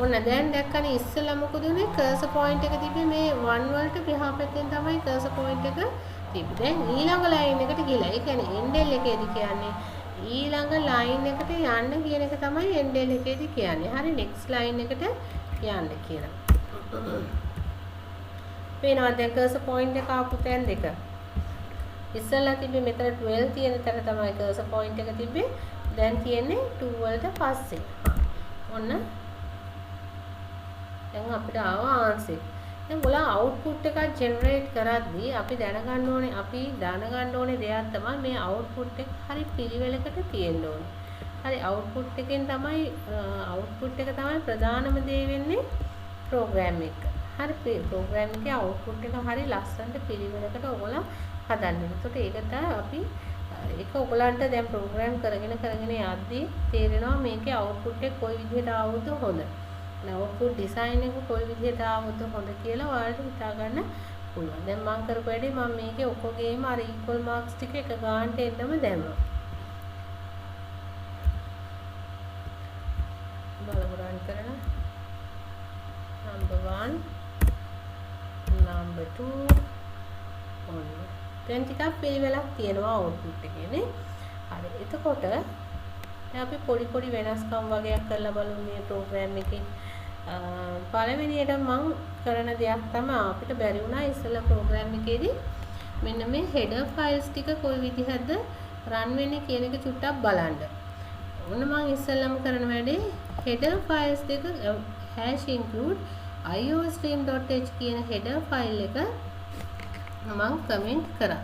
ඔන්න දැන් දැක්කනේ ඉස්සෙල්ලා මොකද උනේ කර්සර් පොයින්ට් එක තිබ්බේ මේ 1 වලට මෙහා පැත්තෙන් තමයි කර්සර් පොයින්ට් එක තිබ්බේ. දැන් ඊළඟ ලයින් එකට ගිහලා ඒ කියන්නේ endel එකේදී කියන්නේ ඊළඟ ලයින් එකට යන්න කියන එක තමයි endel එකේදී කියන්නේ. හරි next line එකට යන්න කියලා. පේනවා දැන් කර්සර් පොයින්ට් එක ආපු තැන් දෙක. ඉස්සෙල්ලා තිබ්බේ මෙතන 12 තියෙන තැන තමයි කර්සර් පොයින්ට් එක තිබ්බේ. දැන් තියෙන්නේ 2 වලට පස්සේ. ඔන්න දැන් අපිට ආව ආන්සර්. දැන් ඔයාලා අවුට්පුට් එකක් ජෙනරේට් කරද්දී අපි දැනගන්න ඕනේ දෙයක් තමයි මේ අවුට්පුට් එක හරි පිළිවෙලකට තියෙන්න ඕනේ. හරි අවුට්පුට් එකෙන් තමයි අවුට්පුට් එක තමයි ප්‍රධානම දේ වෙන්නේ ප්‍රෝග්‍රෑම් එක. හරි ප්‍රෝග්‍රෑම් එකේ අවුට්පුට් එක හරි ලස්සනට පිළිවෙලකට ඔයගොල්ලෝ හදන්න. ඒකට ඒක තමයි අපි ඒක ඔයගලන්ට දැන් ප්‍රෝග්‍රෑම් කරගෙන යද්දී තේරෙනවා මේකේ අවුට්පුට් එක කොයි විදිහට ආවොත් හොඳ. අවුට්පුට් ඩිසයින් එක කොයි විදිහට ආවොත් හොඳ කියලා ඔයාලට හිතා ගන්න පුළුවන්. දැන් මම කරපු වැඩේ මම මේකේ ඔක්කොගේම අර ඉක්වල් මාක්ස් ටික එක ගන්නට එන්නම දැම්මා. බලමු රන් කරලා number 1 number 2 ඔන්න දැන් ටිකක් පිළිවෙලක් තියෙනවා අවුට්පුට් එකේ නේ. හරි එතකොට දැන් අපි පොඩි වෙනස්කම් වගේක් කරලා බලමු මේ ප්‍රෝග්‍රෑම් එකේ. පළවෙනියට මම කරන දෙයක් තමයි අපිට බැරි වුණා ඉස්සෙල්ලා ප්‍රෝග්‍රෑම් එකේදී මෙන්න මේ header files ටික කොයි විදිහටද run වෙන්නේ කියන එක චුට්ටක් බලන්න. ඔන්න මම ඉස්සෙල්ලාම කරන වැඩේ header files දෙක #include iostream.h කියන header file එක මම කමෙන්ට් කරා.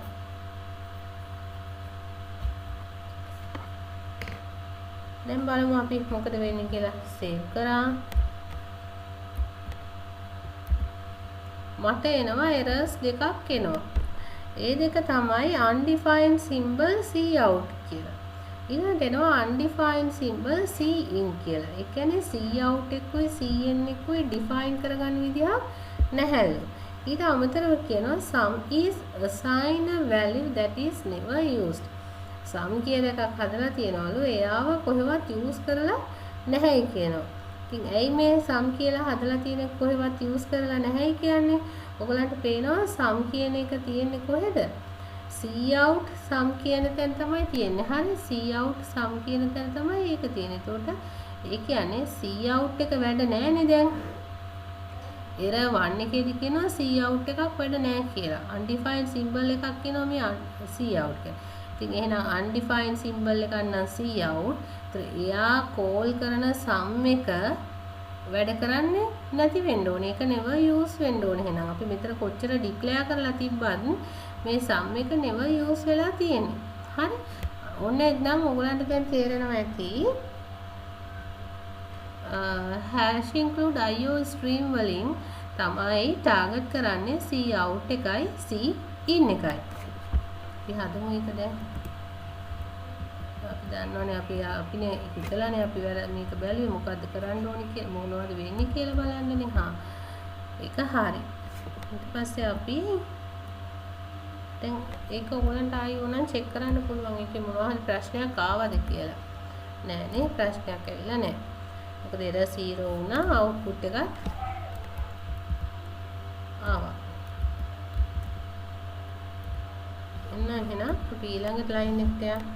දැන් බලමු අපි මොකද වෙන්නේ කියලා. සේව් කරා. මට එනවා errors දෙකක් එනවා. ඒ දෙක තමයි undefined symbol cout කියලා. ඊළඟට එනවා undefined symbol cin කියලා. ඒ කියන්නේ cout එක්කුයි cin එක්කුයි define කරගන්න විදිහක් නැහැලු. ඊට අමතරව කියනවා sum is assign a value that is never used. සම් කියන එකක් හදලා තියෙනවලු. එයාව කොහෙවත් යූස් කරලා නැහැ කියනවා. ඉතින් ඇයි මේ සම් කියලා හදලා තියෙන කොහෙවත් යූස් කරලා නැහැ කියන්නේ? ඔයගලන්ට පේනවා සම් කියන එක තියෙන්නේ කොහෙද? cout sum කියන තැන තමයි තියෙන්නේ. හරි cout sum කියන තැන තමයි ඒක තියෙන්නේ. එතකොට ඒ කියන්නේ cout එක වැඩ නැහැනේ දැන්. error 1 එකේදී කියනවා cout එකක් වැඩ නැහැ කියලා. undefined symbol එකක් කියනවා මේ cout එක. ඉතින් එහෙනම් undefined symbol එකක් නම් cout. ඒතර එයා call කරන sum එක වැඩ කරන්නේ නැති වෙන්න ඕනේ. ඒක never use වෙන්න ඕනේ. එහෙනම් අපි මෙතන කොච්චර declare කරලා තිබ්බත් මේ sum එක never use වෙලා තියෙන්නේ. හරි. ඔන්න එක්නම් ඔයගලන්ට දැන් තේරෙනවා ඇති. hash include IO stream වලින් තමයි target කරන්නේ cout එකයි cin එකයි. අපි හදමු ඒක දැන්. අපි දන්නවනේ අපිනේ හිතලානේ අපි මේක බැලුවේ මොකද්ද කරන්න ඕනේ කියලා මොනවද වෙන්නේ කියලා බලන්නනේ. හා ඒක හරි. ඊට පස්සේ අපි දැන් ඒක ඔයගලන්ට ආයෙ ඕනනම් චෙක් කරන්න පුළුවන් ඒකේ මොනවා හරි ප්‍රශ්නයක් ආවද කියලා. නෑ නේ ප්‍රශ්නයක් ඇවිල්ලා නෑ. මොකද error 0 වුණා output එකත් ආවා. එහෙනම් අපි ඊළඟ line එකට යමු.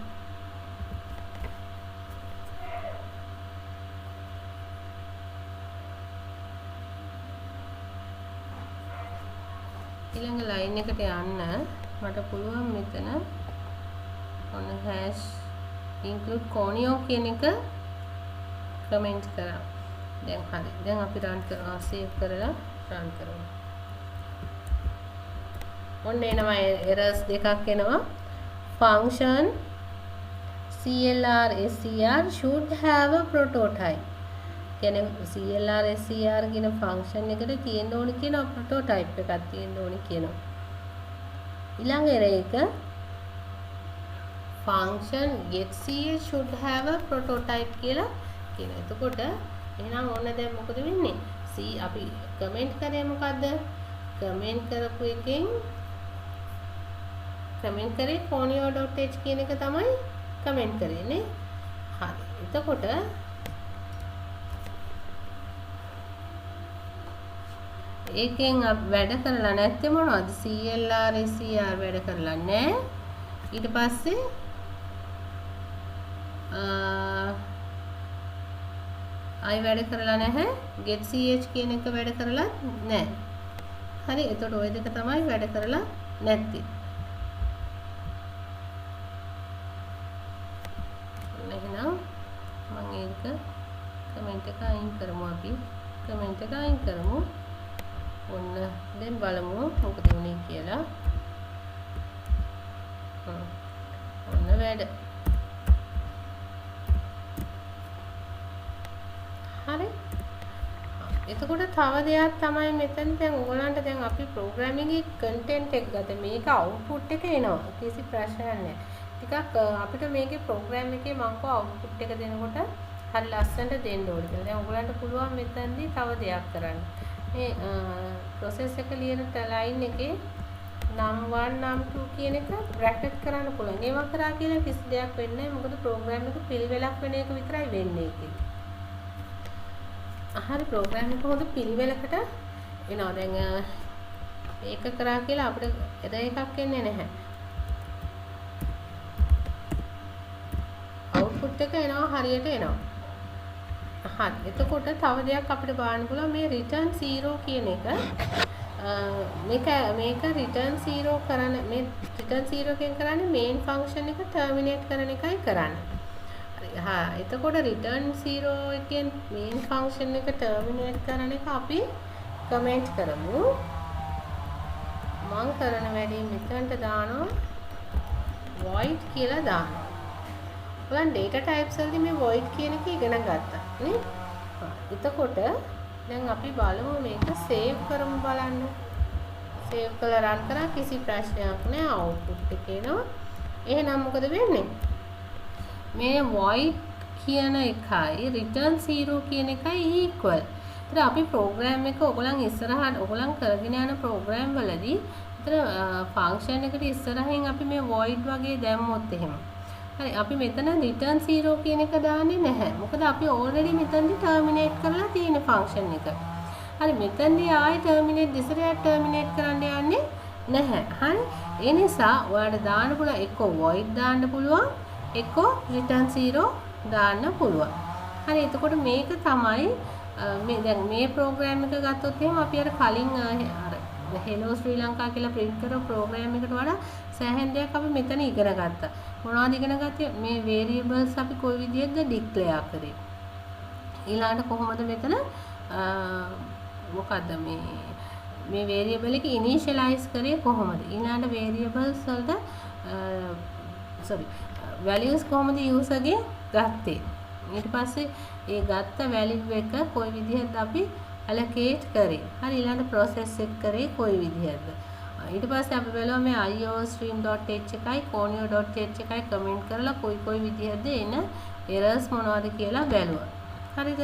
ඊළඟ line එකට යන්න මට පුළුවන් මෙතන ඔන්න hash include conio කියන එක කමෙන්ට් කරා. දැන් හරි. දැන් අපි run කරනවා save කරලා run කරමු. ඔන්න එනවා errors දෙකක් එනවා. function clr ser should have a prototype. කියන්නේ clr ser කියන function එකට තියෙන්න ඕන කියන prototype එකක් තියෙන්න ඕන කියනවා. ඊළඟ එක function getch should have a prototype කියලා කියනවා. එතකොට එහෙනම් ඕන දැන් මොකද වෙන්නේ? c අපි කමෙන්ට් කරේ මොකද්ද? කමෙන්ට් කරපු එකෙන් කමෙන්ට් කරේ conio.h කියන එක තමයි කමෙන්ට් කරේ නේ. හරි. එතකොට ඒකෙන් වැඩ කරලා නැත්තේ මොනවද? clr ser වැඩ කරලා නැහැ. ඊට පස්සේ I වැඩ කරලා නැහැ. getch කියන එක වැඩ කරලා නැහැ. හරි. එතකොට ওই දෙක තමයි වැඩ කරලා නැත්තේ. එහෙනම් මම ඒක කමෙන්ට් එක අයින් කරමු අපි. කමෙන්ට් එක අයින් කරමු. ඔන්න දැන් බලමු මොකද වුනේ කියලා. ඔන්න වැඩ. හරි. එතකොට තව දෙයක් තමයි මෙතන දැන් ඔයගලන්ට දැන් අපි ප්‍රෝග්‍රෑමින් එකේ කන්ටෙන්ට් එක ගත්ත මේක අවුට්පුට් එක එනවා. කිසි ප්‍රශ්නයක් නැහැ. ටිකක් අපිට මේකේ ප්‍රෝග්‍රෑම් එකේ මම කෝ අවුට්පුට් එක දෙනකොට හරි ලස්සනට දෙන්න ඕනේ කියලා. දැන් ඔයගලන්ට පුළුවන් මෙතනදී තව දෙයක් කරන්න. මේ process එක ලියන line එකේ num1 num2 කියන එක bracket කරන්න පුළුවන්. ඒවා කරා කියලා කිසි දෙයක් වෙන්නේ නැහැ. මොකද ප්‍රෝග්‍රෑම් එක පිළිවෙලක් වෙන එක විතරයි වෙන්නේ ඒකේ. හරි ප්‍රෝග්‍රෑම් එක හොඳ පිළිවෙලකට එනවා. දැන් ඒක කරා කියලා අපිට error එකක් එන්නේ නැහැ. output එක එනවා හරියට එනවා. හරි. එතකොට තව දෙයක් අපිට බලන්න පුළුවන් මේ return 0 කියන එක මේක return 0 කරන මේ return 0 එකෙන් කරන්නේ main function එක terminate කරන එකයි කරන්නේ. හරි. එතකොට return 0 එකෙන් main function එක terminate කරන එක අපි comment කරමු. මම කරන වැඩේ මෙතනට දානවා void කියලා දානවා. ඔයන් data types වලදී මේ void කියන එක ඉගෙන ගත්තා නේ. එතකොට දැන් අපි බලමු මේක save කරමු බලන්න. save කරලා run කරා කිසි ප්‍රශ්නයක් නැහැ output එක එනවා. එහෙනම් මොකද වෙන්නේ? මේ void කියන එකයි return 0 කියන එකයි equal. ඒතර අපි program එක ඔයගලන් ඉස්සරහට ඔයගලන් කරගෙන යන program වලදී ඒතර function එකට ඉස්සරහින් අපි මේ void වගේ දැම්මොත් එහෙම හරි අපි මෙතන return 0 කියන එක දාන්නේ නැහැ. මොකද අපි already මෙතනදී terminate කරලා තියෙන function එක. හරි මෙතනදී ආයි terminate දෙසරයක් terminate කරන්න යන්නේ නැහැ. හරි ඒ නිසා ඔයාලට දාන්න පුළුවන් එක්ක void දාන්න පුළුවන් එක්ක return 0 දාන්න පුළුවන්. හරි එතකොට මේක තමයි මේ දැන් මේ ප්‍රෝග්‍රෑම් එක ගත්තොත් එහෙම අපි අර කලින් අර hello ශ්‍රී ලංකා කියලා print කරන ප්‍රෝග්‍රෑම් එකට වඩා සෑහෙන දෙයක් අපි මෙතන ඉගෙන ගත්තා. මොනවද ඉගෙන ගත්තේ? මේ variables අපි කොයි විදිහටද declare කරේ. ඊළඟට කොහොමද මෙතන මොකද්ද මේ variable එක initialize කරේ කොහොමද? ඊළඟට variables වලට values කොහොමද user ගේ ගත්තේ? ඊට පස්සේ ඒ ගත්ත value එක කොයි විදිහටද අපි allocate කරේ. හරි ඊළඟට process එක කරේ කොයි විදිහටද? ඊට පස්සේ අපි බලුවා මේ iostream.h එකයි conio.h එකයි කමෙන්ට් කරලා කොයි විදිහටද එන errors මොනවද කියලා බැලුවා. හරිද?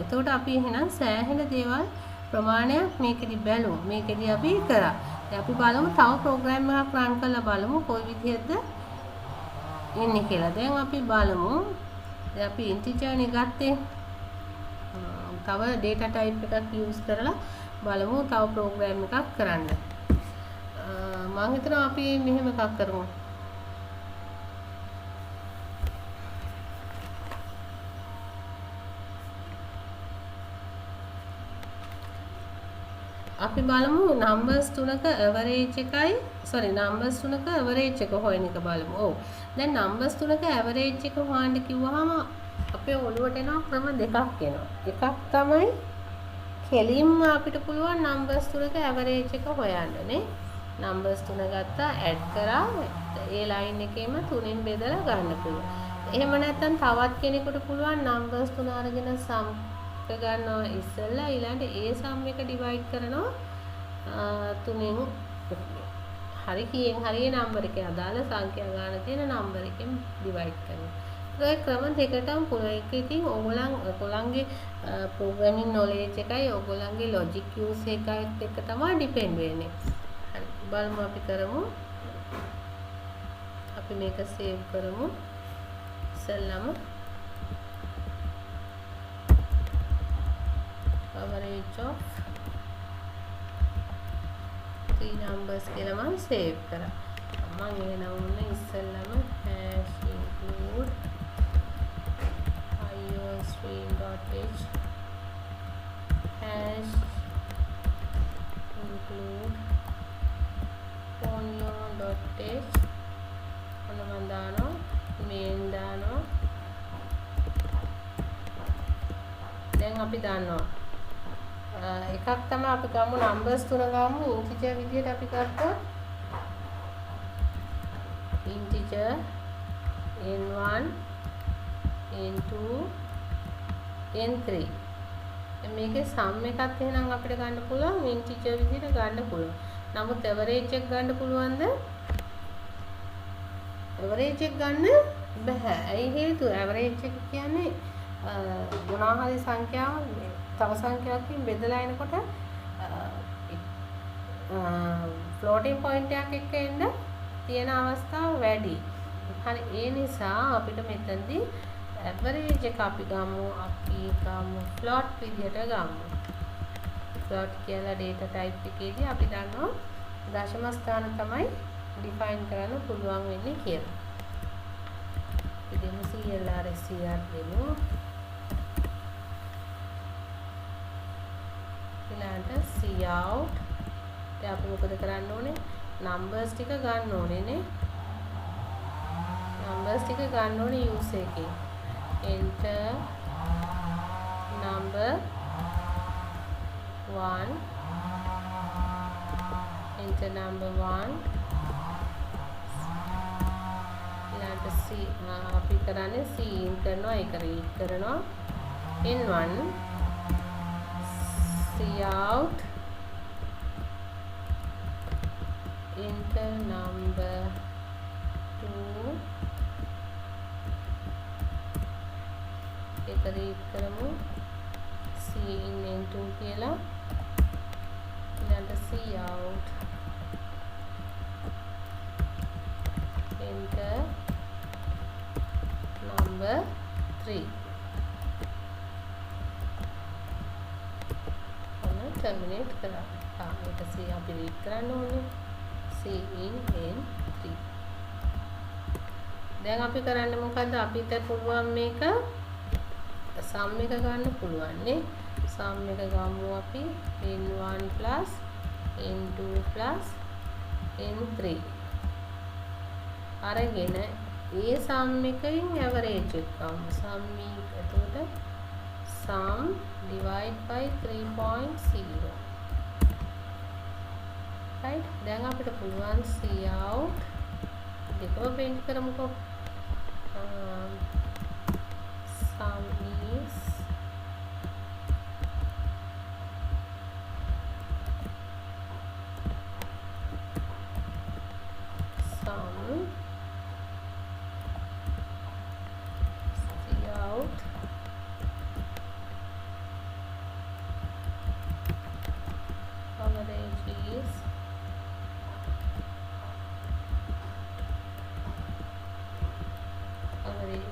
එතකොට අපි එහෙනම් සෑහෙන දේවල් ප්‍රමාණයක් මේකෙදි බැලුවා. මේකෙදි අපි කරා. දැන් අපි බලමු තව ප්‍රෝග්‍රෑම් එකක් run කරලා බලමු කොයි විදිහටද එන්නේ කියලා. දැන් අපි බලමු. දැන් අපි integer නේ ගත්තේ. තව data type එකක් use කරලා බලමු තව ප්‍රෝග්‍රෑම් එකක් කරන්න. මම හිතනවා අපි මෙහෙම එකක් කරමු. අපි බලමු numbers තුනක average එකයි numbers තුනක average එක හොයන එක බලමු. ඔව්. දැන් numbers තුනක average එක හොයන්න කිව්වහම අපේ ඔළුවට එන ක්‍රම දෙකක් එනවා. එකක් තමයි කෙලින්ම අපිට පුළුවන් numbers තුනක average එක හොයන්න නේ. numbers තුන ගත්තා add කරා ඒ line එකේම තුනෙන් බෙදලා ගන්න පුළුවන්. එහෙම නැත්නම් තවත් කෙනෙකුට පුළුවන් numbers තුන අරගෙන sum එක ගන්නවා ඉස්සෙල්ලා ඊළඟට ඒ sum එක divide කරනවා තුනෙන් හරි කීයෙන් හරි number එකේ අදාළ සංඛ්‍යා ගන්න තියෙන number එකෙන් divide කරනවා. ඒ ක්‍රම දෙකටම පුළුවන්. ඒක ඉතින් ඔයගොල්ලන්ගේ programming knowledge එකයි ඔයගොල්ලන්ගේ logic use එකත් එක්ක තමයි depend වෙන්නේ. හරි බලමු අපි කරමු. අපි මේක save කරමු. ඉස්සෙල්ලාම average of 3 numbers කියලා මම save කරා. මම එහෙනම් ඔන්න ඉස්සෙල්ලාම hash include iostream.h hash include conio.h ඔන්න මම දානවා main දානවා. දැන් අපි දානවා එකක් තමයි අපි ගමු numbers තුන ගමු integer විදියට අපි ගත්තා integer n1 n2 n3 මේකේ sum එකත් එහෙනම් අපිට ගන්න පුළුවන් integer විදියට ගන්න පුළුවන්. නමුත් average එක ගන්න පුළුවන්ද? average එක ගන්න බෑ. ඇයි හේතුව? average එක කියන්නේ මොනවා හරි සංඛ්‍යාවක් තව සංඛ්‍යාවකින් බෙදලා එනකොට floating point එකක් එක්ක එන්න තියෙන අවස්ථාව වැඩි. හරි ඒ නිසා අපිට මෙතනදී average එක අපි ගමු float විදියට ගමු. float කියලා data type එකේදී අපි දන්නවා දශම ස්ථාන තමයි define කරන්න පුළුවන් වෙන්නේ කියලා. අපි දෙමු CLRSCR දෙමු. ඊළඟට cout දැන් අපි මොකද කරන්න ඕනේ? numbers ටික ගන්න ඕනේ නේ. numbers ටික ගන්න ඕනේ use එකේ. enter number 1 enter number 1 ඊළඟට c අපි කරන්නේ c in කරනවා ඒක read කරනවා n1 cout enter number 2 ඒක read කරමු c in n2 කියලා ඊළඟට cout enter කැල්කියුලේට් කරා. මේක C අපි රීඩ් කරන්න ඕනේ. C in N3. දැන් අපි කරන්නේ මොකද්ද? අපිට පුළුවන් මේක සම් එක ගන්න පුළුවන් නේ. සම් එක ගමු අපි n1 n2 n3 අරගෙන ඒ සම් එකෙන් ඇවරේජ් එක ගමු. සම් එතකොට sum divide by 3.0 right. දැන් අපිට පුළුවන් cout දෙකම print කරමුකෝ. sum is sum cout average is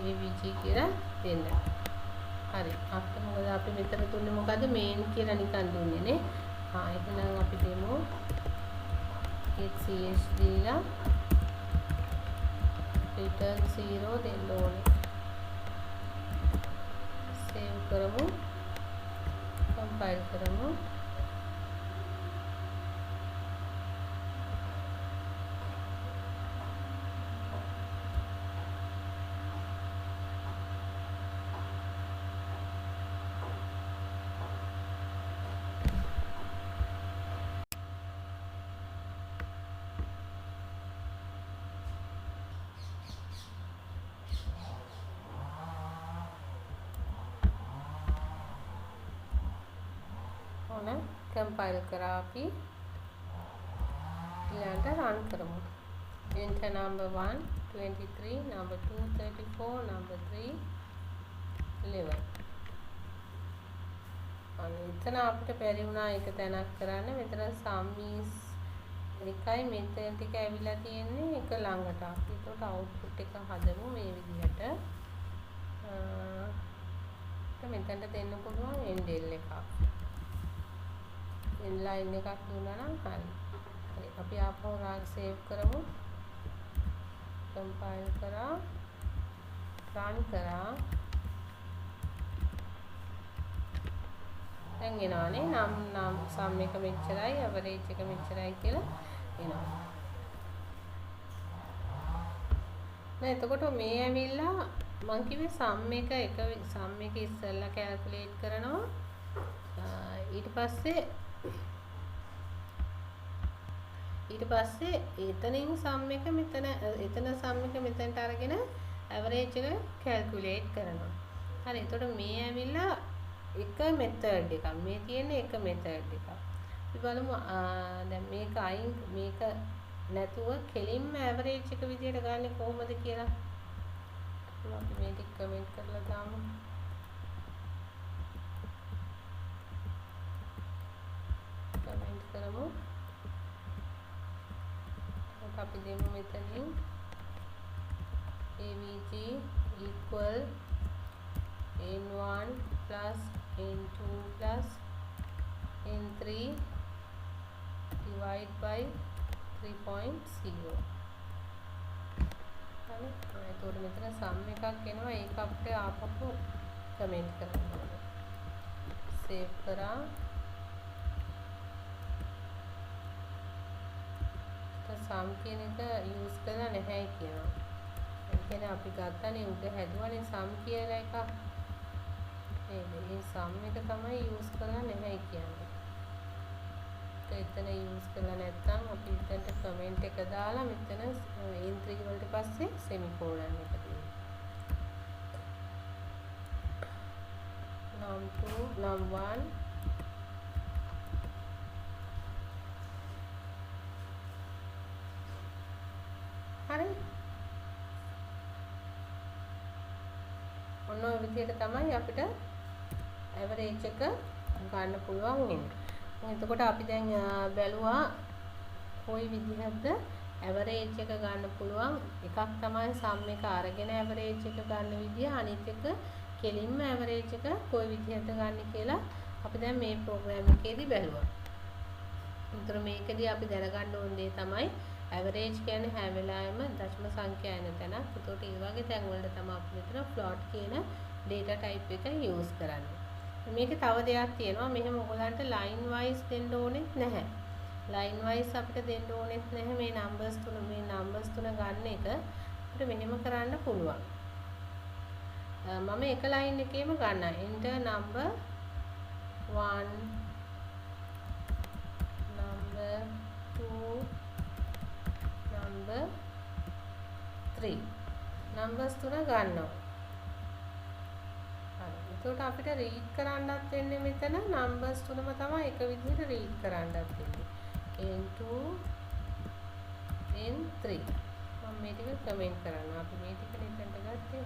AVG කියලා දෙන්න. හරි. අපිට මොකද අපි මෙතන දුන්නේ මොකද්ද? main කියලා නිකන් දුන්නේ නේ. එහෙනම් අපි දෙමු ch දීලා return 0 දෙන්න ඕනේ. save කරමු. compile කරමු. compile කරා අපි ඊළඟට run කරමු. enter number 1 23 number 2 34 number 3 11. එතන අපිට බැරි වුණා එක තැනක් කරන්න. මෙතන sum is එකයි මෙතන ටික ඇවිල්ලා තියෙන්නේ එක ළඟට. අපි ඒකට output එක හදමු මේ විදිහට. මෙතනට දෙන්න පුළුවන් end එකක්. line එකක් දුන්නා නම් හරි. අපි ආපහු save කරමු. compile කරා run කරා. දැන් එනවානේ නම් sum එක මෙච්චරයි average එක මෙච්චරයි කියලා එනවා. දැන් එතකොට මේ ඇවිල්ලා මම කිව්වේ sum එක ඉස්සෙල්ලා calculate කරනවා. ඊට පස්සේ එතනින් sum එක මෙතන sum එක මෙතනට අරගෙන average එක calculate කරනවා. හරි. එතකොට මේ ඇවිල්ලා එක method එකක්. මේ තියෙන්නේ එක method එකක්. අපි බලමු දැන් මේක නැතුව කෙලින්ම average එක විදියට ගන්න කොහොමද කියලා. අපි මේ ටික කමෙන්ට් කරලා දාමු. කමෙන්ට් කරමු. අපි දෙමු මෙතනින් AVG equal n1 plus n2 plus n3 divide by 3.0. හරි. එතකොට මෙතන sum එකක් එනවා. ඒක අපිට ආපහු කමෙන්ට් කරන්න ඕනේ. save කරා. sum කියන එක use කරලා නැහැ කියනවා. ඒ කියන්නේ අපි ගත්තනේ උඩ හැදුවානේ sum කියලා එකක්. මේ sum එක තමයි use කරලා නැහැ කියන්නේ. එතන use කරලා නැත්නම් අපි එතනට comment එක දාලා මෙතන n3 වලට පස්සේ semicolon එක දෙන්න. num2 num1 හරි. ඔන්න ඔය විදිහට තමයි අපිට average එක ගන්න පුළුවන් වෙන්නේ. එතකොට අපි දැන් බැලුවා කොයි විදිහටද average එක ගන්න පුළුවන්. එකක් තමයි sum එක අරගෙන average එක ගන්න විදිය. අනිත් එක කෙලින්ම average එක කොයි විදිහට ගන්න කියලා අපි දැන් මේ ප්‍රෝග්‍රෑම් එකේදී බැලුවා. උතර මේකදී අපි දැනගන්න ඕන දේ තමයි ඇවරේජ් කියන්නේ හැම වෙලාවෙම දශම සංඛ්‍යා එන තැනක්. ඒකට ඒ වගේ තැන් වලට තමයි අපි මෙතන float කියන data type එක use කරන්නේ. මේකේ තව දෙයක් තියෙනවා. මෙහෙම ඔයගලන්ට line wise දෙන්න ඕනෙත් නැහැ. line wise අපිට දෙන්න ඕනෙත් නැහැ මේ numbers තුන ගන්න එක. අපිට මෙහෙම කරන්න පුළුවන්. මම එක line එකේම ගන්නවා. enter number 1 number 2 number 3 numbers තුන ගන්නවා. හරි. එතකොට අපිට read කරන්නත් වෙන්නේ මෙතන numbers තුනම තමයි එක විදිහට read කරන්නත් වෙන්නේ. n2 n3 මම මේ ටික කමෙන්ට් කරනවා. අපි මේ ටික නිකන්ට ගත්තේ.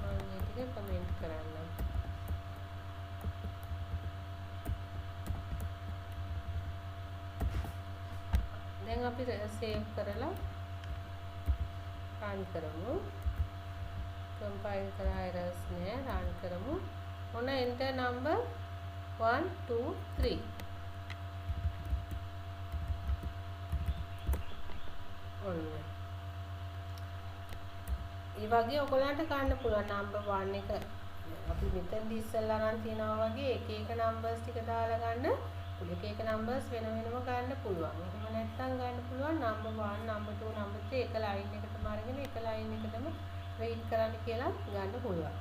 මම මේ ටික කමෙන්ට් කරන්නම්. දැන් අපි සේව් කරලා run කරමු. compile කරලා errors නෑ run කරමු. ඔන්න enter number 1 2 3 ඔන්න. ඒ වගේ ඔයගලන්ට ගන්න පුළුවන් number 1 එක අපි මෙතනදී ඉස්සෙල්ලා ගන්න තියනවා වගේ එක එක numbers ටික දාලා ගන්න. එක එක numbers වෙන වෙනම ගන්න පුළුවන්. එහෙම නැත්නම් ගන්න පුළුවන් number 1 number 2 number 3 එක line එකටම අරගෙන එක line එකටම read කරන්න කියලා ගන්න පුළුවන්.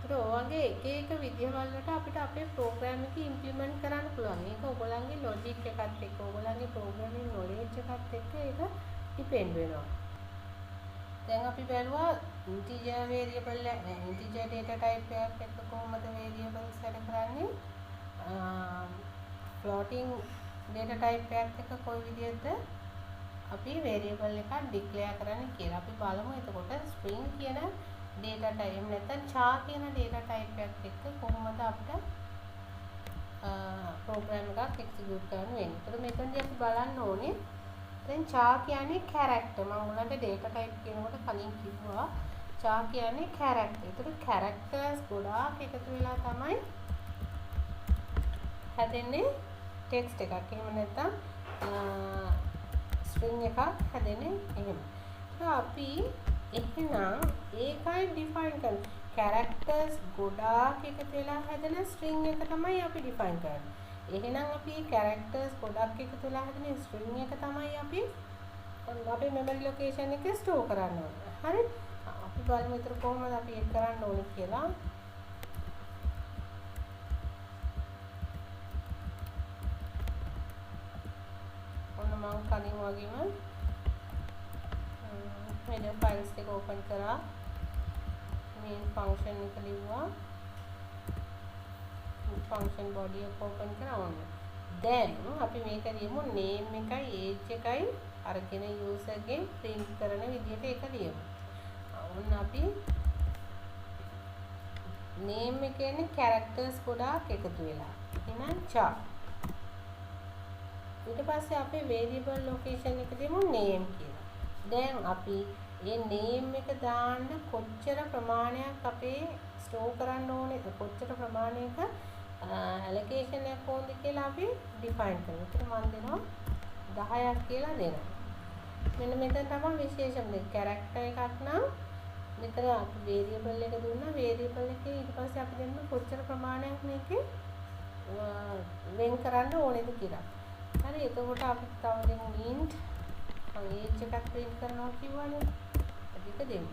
ඒකට ඔය වගේ එක එක විදිහවල් වලට අපිට අපේ program එක implement කරන්න පුළුවන්. මේක ඔයගොල්ලන්ගේ logic එකත් එක්ක ඔයගොල්ලන්ගේ programming knowledge එකත් එක්ක ඒක depend වෙනවා. දැන් අපි බලුවා integer variable integer data type එකක් එක්ක කොහොමද variables set කරන්නේ? floating data type එකක් එක්ක කොයි විදිහට අපි variable එකක් declare කරන්නේ කියලා අපි බලමු. එතකොට string කියන data type නැත්නම් char කියන data type එකක් එක්ක කොහොමද අපිට program එකක් execute කරන්න වෙන්නේ. ඒතර මෙතනදී අපි බලන්න ඕනේ දැන් char කියන්නේ character. මම උනන්ට data type කියනකොට කලින් කිව්වා char කියන්නේ character. ඒතර characters ගොඩාක් එකතු වෙලා තමයි හැදෙන්නේ text එකක්. එහෙම නැත්නම් string එකක් හැදෙන්නේ එහෙම. ඒක අපි එහෙනම් ඒකයි define කරන්නේ. characters ගොඩාක් එකතු වෙලා හැදෙන string එක තමයි අපි define කරන්නේ. එහෙනම් අපි characters ගොඩක් එකතු වෙලා හැදෙන string එක තමයි අපි අපේ memory location එකේ store කරන්න ඕනේ. හරි? අපි බලමු ඒතර කොහොමද අපි ඒක කරන්න ඕනේ කියලා. මම කලින් වගේම header files එක open කරා main function එක ලිව්වා function body එක open කරා ඕන්න. දැන් අපි මේක ලියමු name එකයි age එකයි අරගෙන user ගෙන් print කරන විදිහට ඒක ලියමු. ඕන්න අපි name එකේ ඉන්නේ characters ගොඩාක් එකතු වෙලා. එහෙනම් char ඊට පස්සේ අපේ variable location එක දෙමු name කියලා. දැන් අපි මේ name එක දාන්න කොච්චර ප්‍රමාණයක් අපේ store කරන්න ඕනේද කොච්චර ප්‍රමාණයක allocation එකක් ඕනද කියලා අපි define කරනවා. ඒකට මම දෙනවා 10ක් කියලා දෙනවා. මෙන්න මෙතන තමයි විශේෂම දෙක. character එකක් නම් මෙතන අපි variable එක දුන්නා. variable එකේ ඊට පස්සේ අපි දෙන්න කොච්චර ප්‍රමාණයක් මේකේ වෙන් කරන්න ඕනේද කියලා. හරි එතකොට අපි තව දෙමු int age එකක් print කරනවා කිව්වනේ. ඒක දෙමු.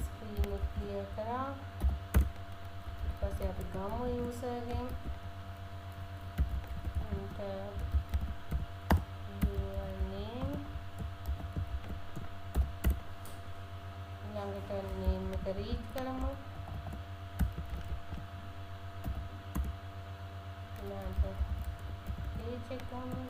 screen එක clear කරා. ඊට පස්සේ අපි ගමු user ගෙන් enter your name ළඟට name එක read කරමු. check කරමු.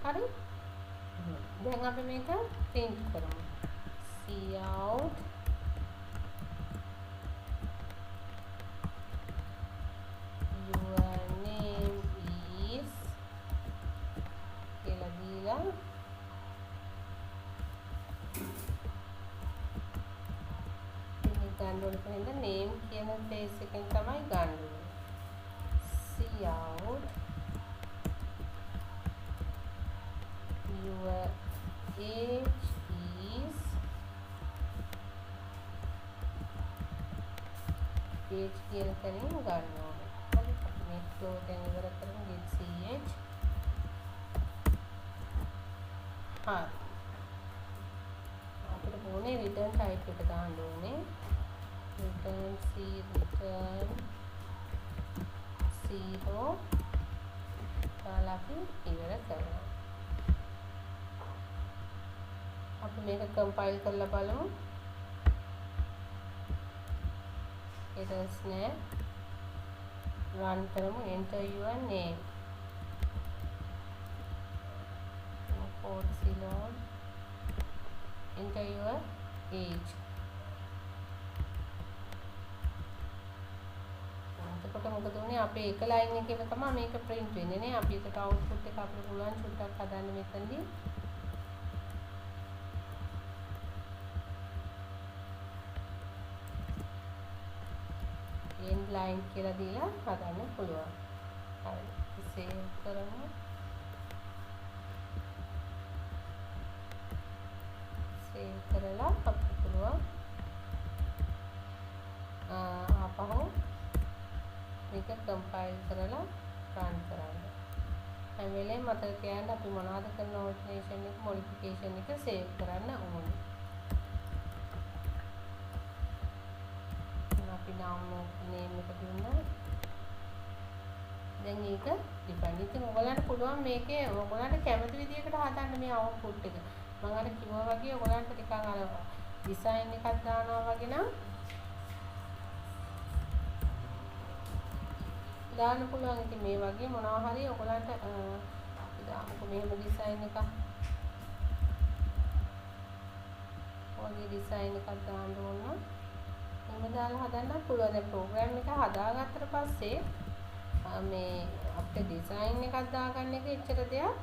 හරි දැන් අපි මේක print කරමු. cout කියලා ගන්න ඕනේ කොහෙන්ද name කියන base එකෙන් තමයි ගන්න ඕනේ. cout your age is age කියන තැනින් ගන්න ඕනේ. හරි අපි මේ flow එක ඉවර කරමු get ch. හරි අපිට ඕනේ return type එක දාන්න ඕනේ. return c return 0 දාලා අපි ඉවර කරනවා. අපි මේක compile කරලා බලමු. errors නෑ. run කරමු. enter your name. import ceylon. enter your age. එතකොට මොකද උනේ අපේ එක ලයින් එකේම තමයි මේක print වෙන්නේ නේ. අපි ඒකට output එක අපිට පුළුවන් චුට්ටක් හදන්න මෙතනදී. end line කියලා දීලා හදන්න පුළුවන්. හරි. save කරමු. save කරලා අපිට පුළුවන් ආපහු මේක compile කරලා run කරන්න. හැම වෙලේම මතක තියාගන්න අපි මොනවද කරන alternation එක modification එක save කරන්න ඕනේ. අපි name එක දුන්නා. දැන් ඒක define. ඉතින් ඔයගලන්ට පුළුවන් මේකේ ඔයගලන්ට කැමති විදිහකට හදන්න මේ output එක. මම අර කිව්වා වගේ ඔයගලන්ට ටිකක් අර design එකක් දානවා වගේ නම් දාන්න පුළුවන්. ඉතින් මේ වගේ මොනවා හරි ඔයගලන්ට දාමුකෝ මෙහෙම design එකක්. ඔයගේ design එකක් දාන්න ඕන නම් එහෙම දාලා හදන්න පුළුවන්. දැන් program එක හදාගත්තට පස්සේ මේ අපිට design එකක් දාගන්න එක එච්චර දෙයක්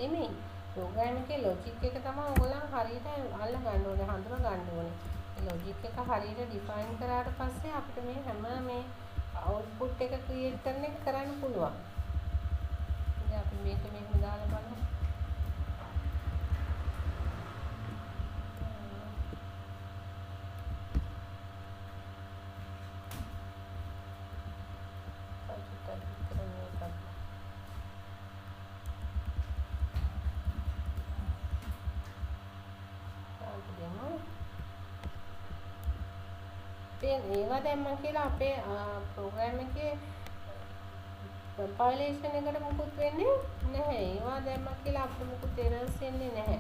නෙමෙයි. program එකේ logic එක තමයි ඔයගොල්ලන් හරියට අල්ල ගන්න ඕනේ, හඳුනා ගන්න ඕනේ. ඒ logic එක හරියට define කරාට පස්සේ අපිට මේ හැම මේ output එක create කරන එක කරන්න පුළුවන්. ඉතින් අපි මේක මෙහෙම දාලා බලමු. ඒවා දැම්මම කියලා අපේ ප්‍රෝග්‍රෑම් එකේ කම්පයිලේෂන් එකට මුකුත් වෙන්නේ නැහැ. ඒවා දැම්මම කියලා අපිට මුකුත් එරර්ස් එන්නේ නැහැ.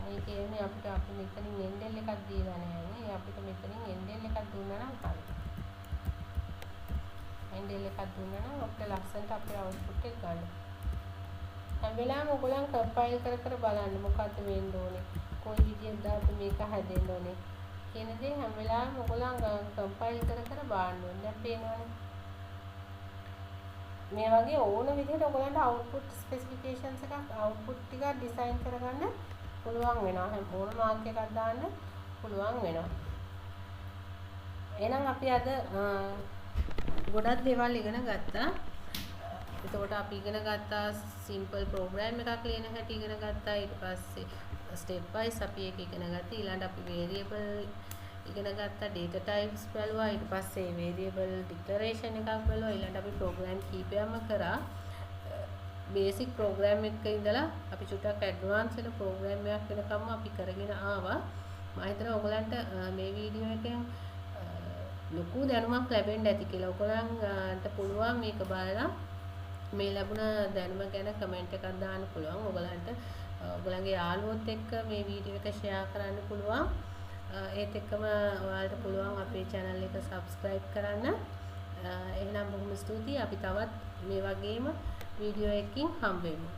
මේ කියන්නේ අපිට අපි මෙතනින් endl එකක් දීලා නැහැ නේ. අපිට මෙතනින් endl එකක් දුන්නා නම් හරි. endl එකක් දුන්නා නම් අපිට ලස්සනට අපේ output එක ගන්න. හැම වෙලාවෙම ඔයගොල්ලන් කම්පයිල් කර කර බලන්න මොකද්ද වෙන්න ඕනේ, කොයි විදිහටද අපි මේක හදෙන්න ඕනේ කියන දේ හැම වෙලාවෙම ඔයගොල්ලන් කම්පයිල් කර කර බලන්න ඕනේ. දැන් පේනවනේ මේ වගේ ඕන විදිහට ඔයගොල්ලන්ට output specifications එකක් output ටිකක් design කරගන්න පුළුවන් වෙනවා. හැම ඕන මාර්ක් එකක් දාන්න පුළුවන් වෙනවා. එහෙනම් අපි අද ගොඩක් දේවල් ඉගෙන ගත්තා. එතකොට අපි ඉගෙන ගත්තා simple program එකක් ලියන හැටි ඉගෙන ගත්තා. ඊට පස්සේ step wise අපි ඒක ඉගෙන ගත්තා. ඊළඟට අපි variable ඉගෙන ගත්තා, data types බලුවා. ඊට පස්සේ variable declaration එකක් බලුවා. ඊළඟට අපි program කීපයක්ම කරා. basic program එකක ඉඳලා අපි චුට්ටක් advanced වෙන program එකක් වෙනකම්ම අපි කරගෙන ආවා. මම හිතනවා ඔයගලන්ට මේ වීඩියෝ එකෙන් ලොකු දැනුමක් ලැබෙන්න ඇති කියලා. ඔයගලන්ට පුළුවන් මේක බලලා මේ ලැබුණ දැනුම ගැන කමෙන්ට් එකක් දාන්න පුළුවන්. ඔයගලන්ට ඔයගලගේ යාළුවොත් එක්ක මේ වීඩියෝ එක ෂෙයා කරන්න පුළුවන්. ඒත් එක්කම ඔයාලට පුළුවන් අපේ channel එක subscribe කරන්න. එහෙනම් බොහොම ස්තුතියි. අපි තවත් මේ වගේම වීඩියෝ එකකින් හම්බ වෙමු.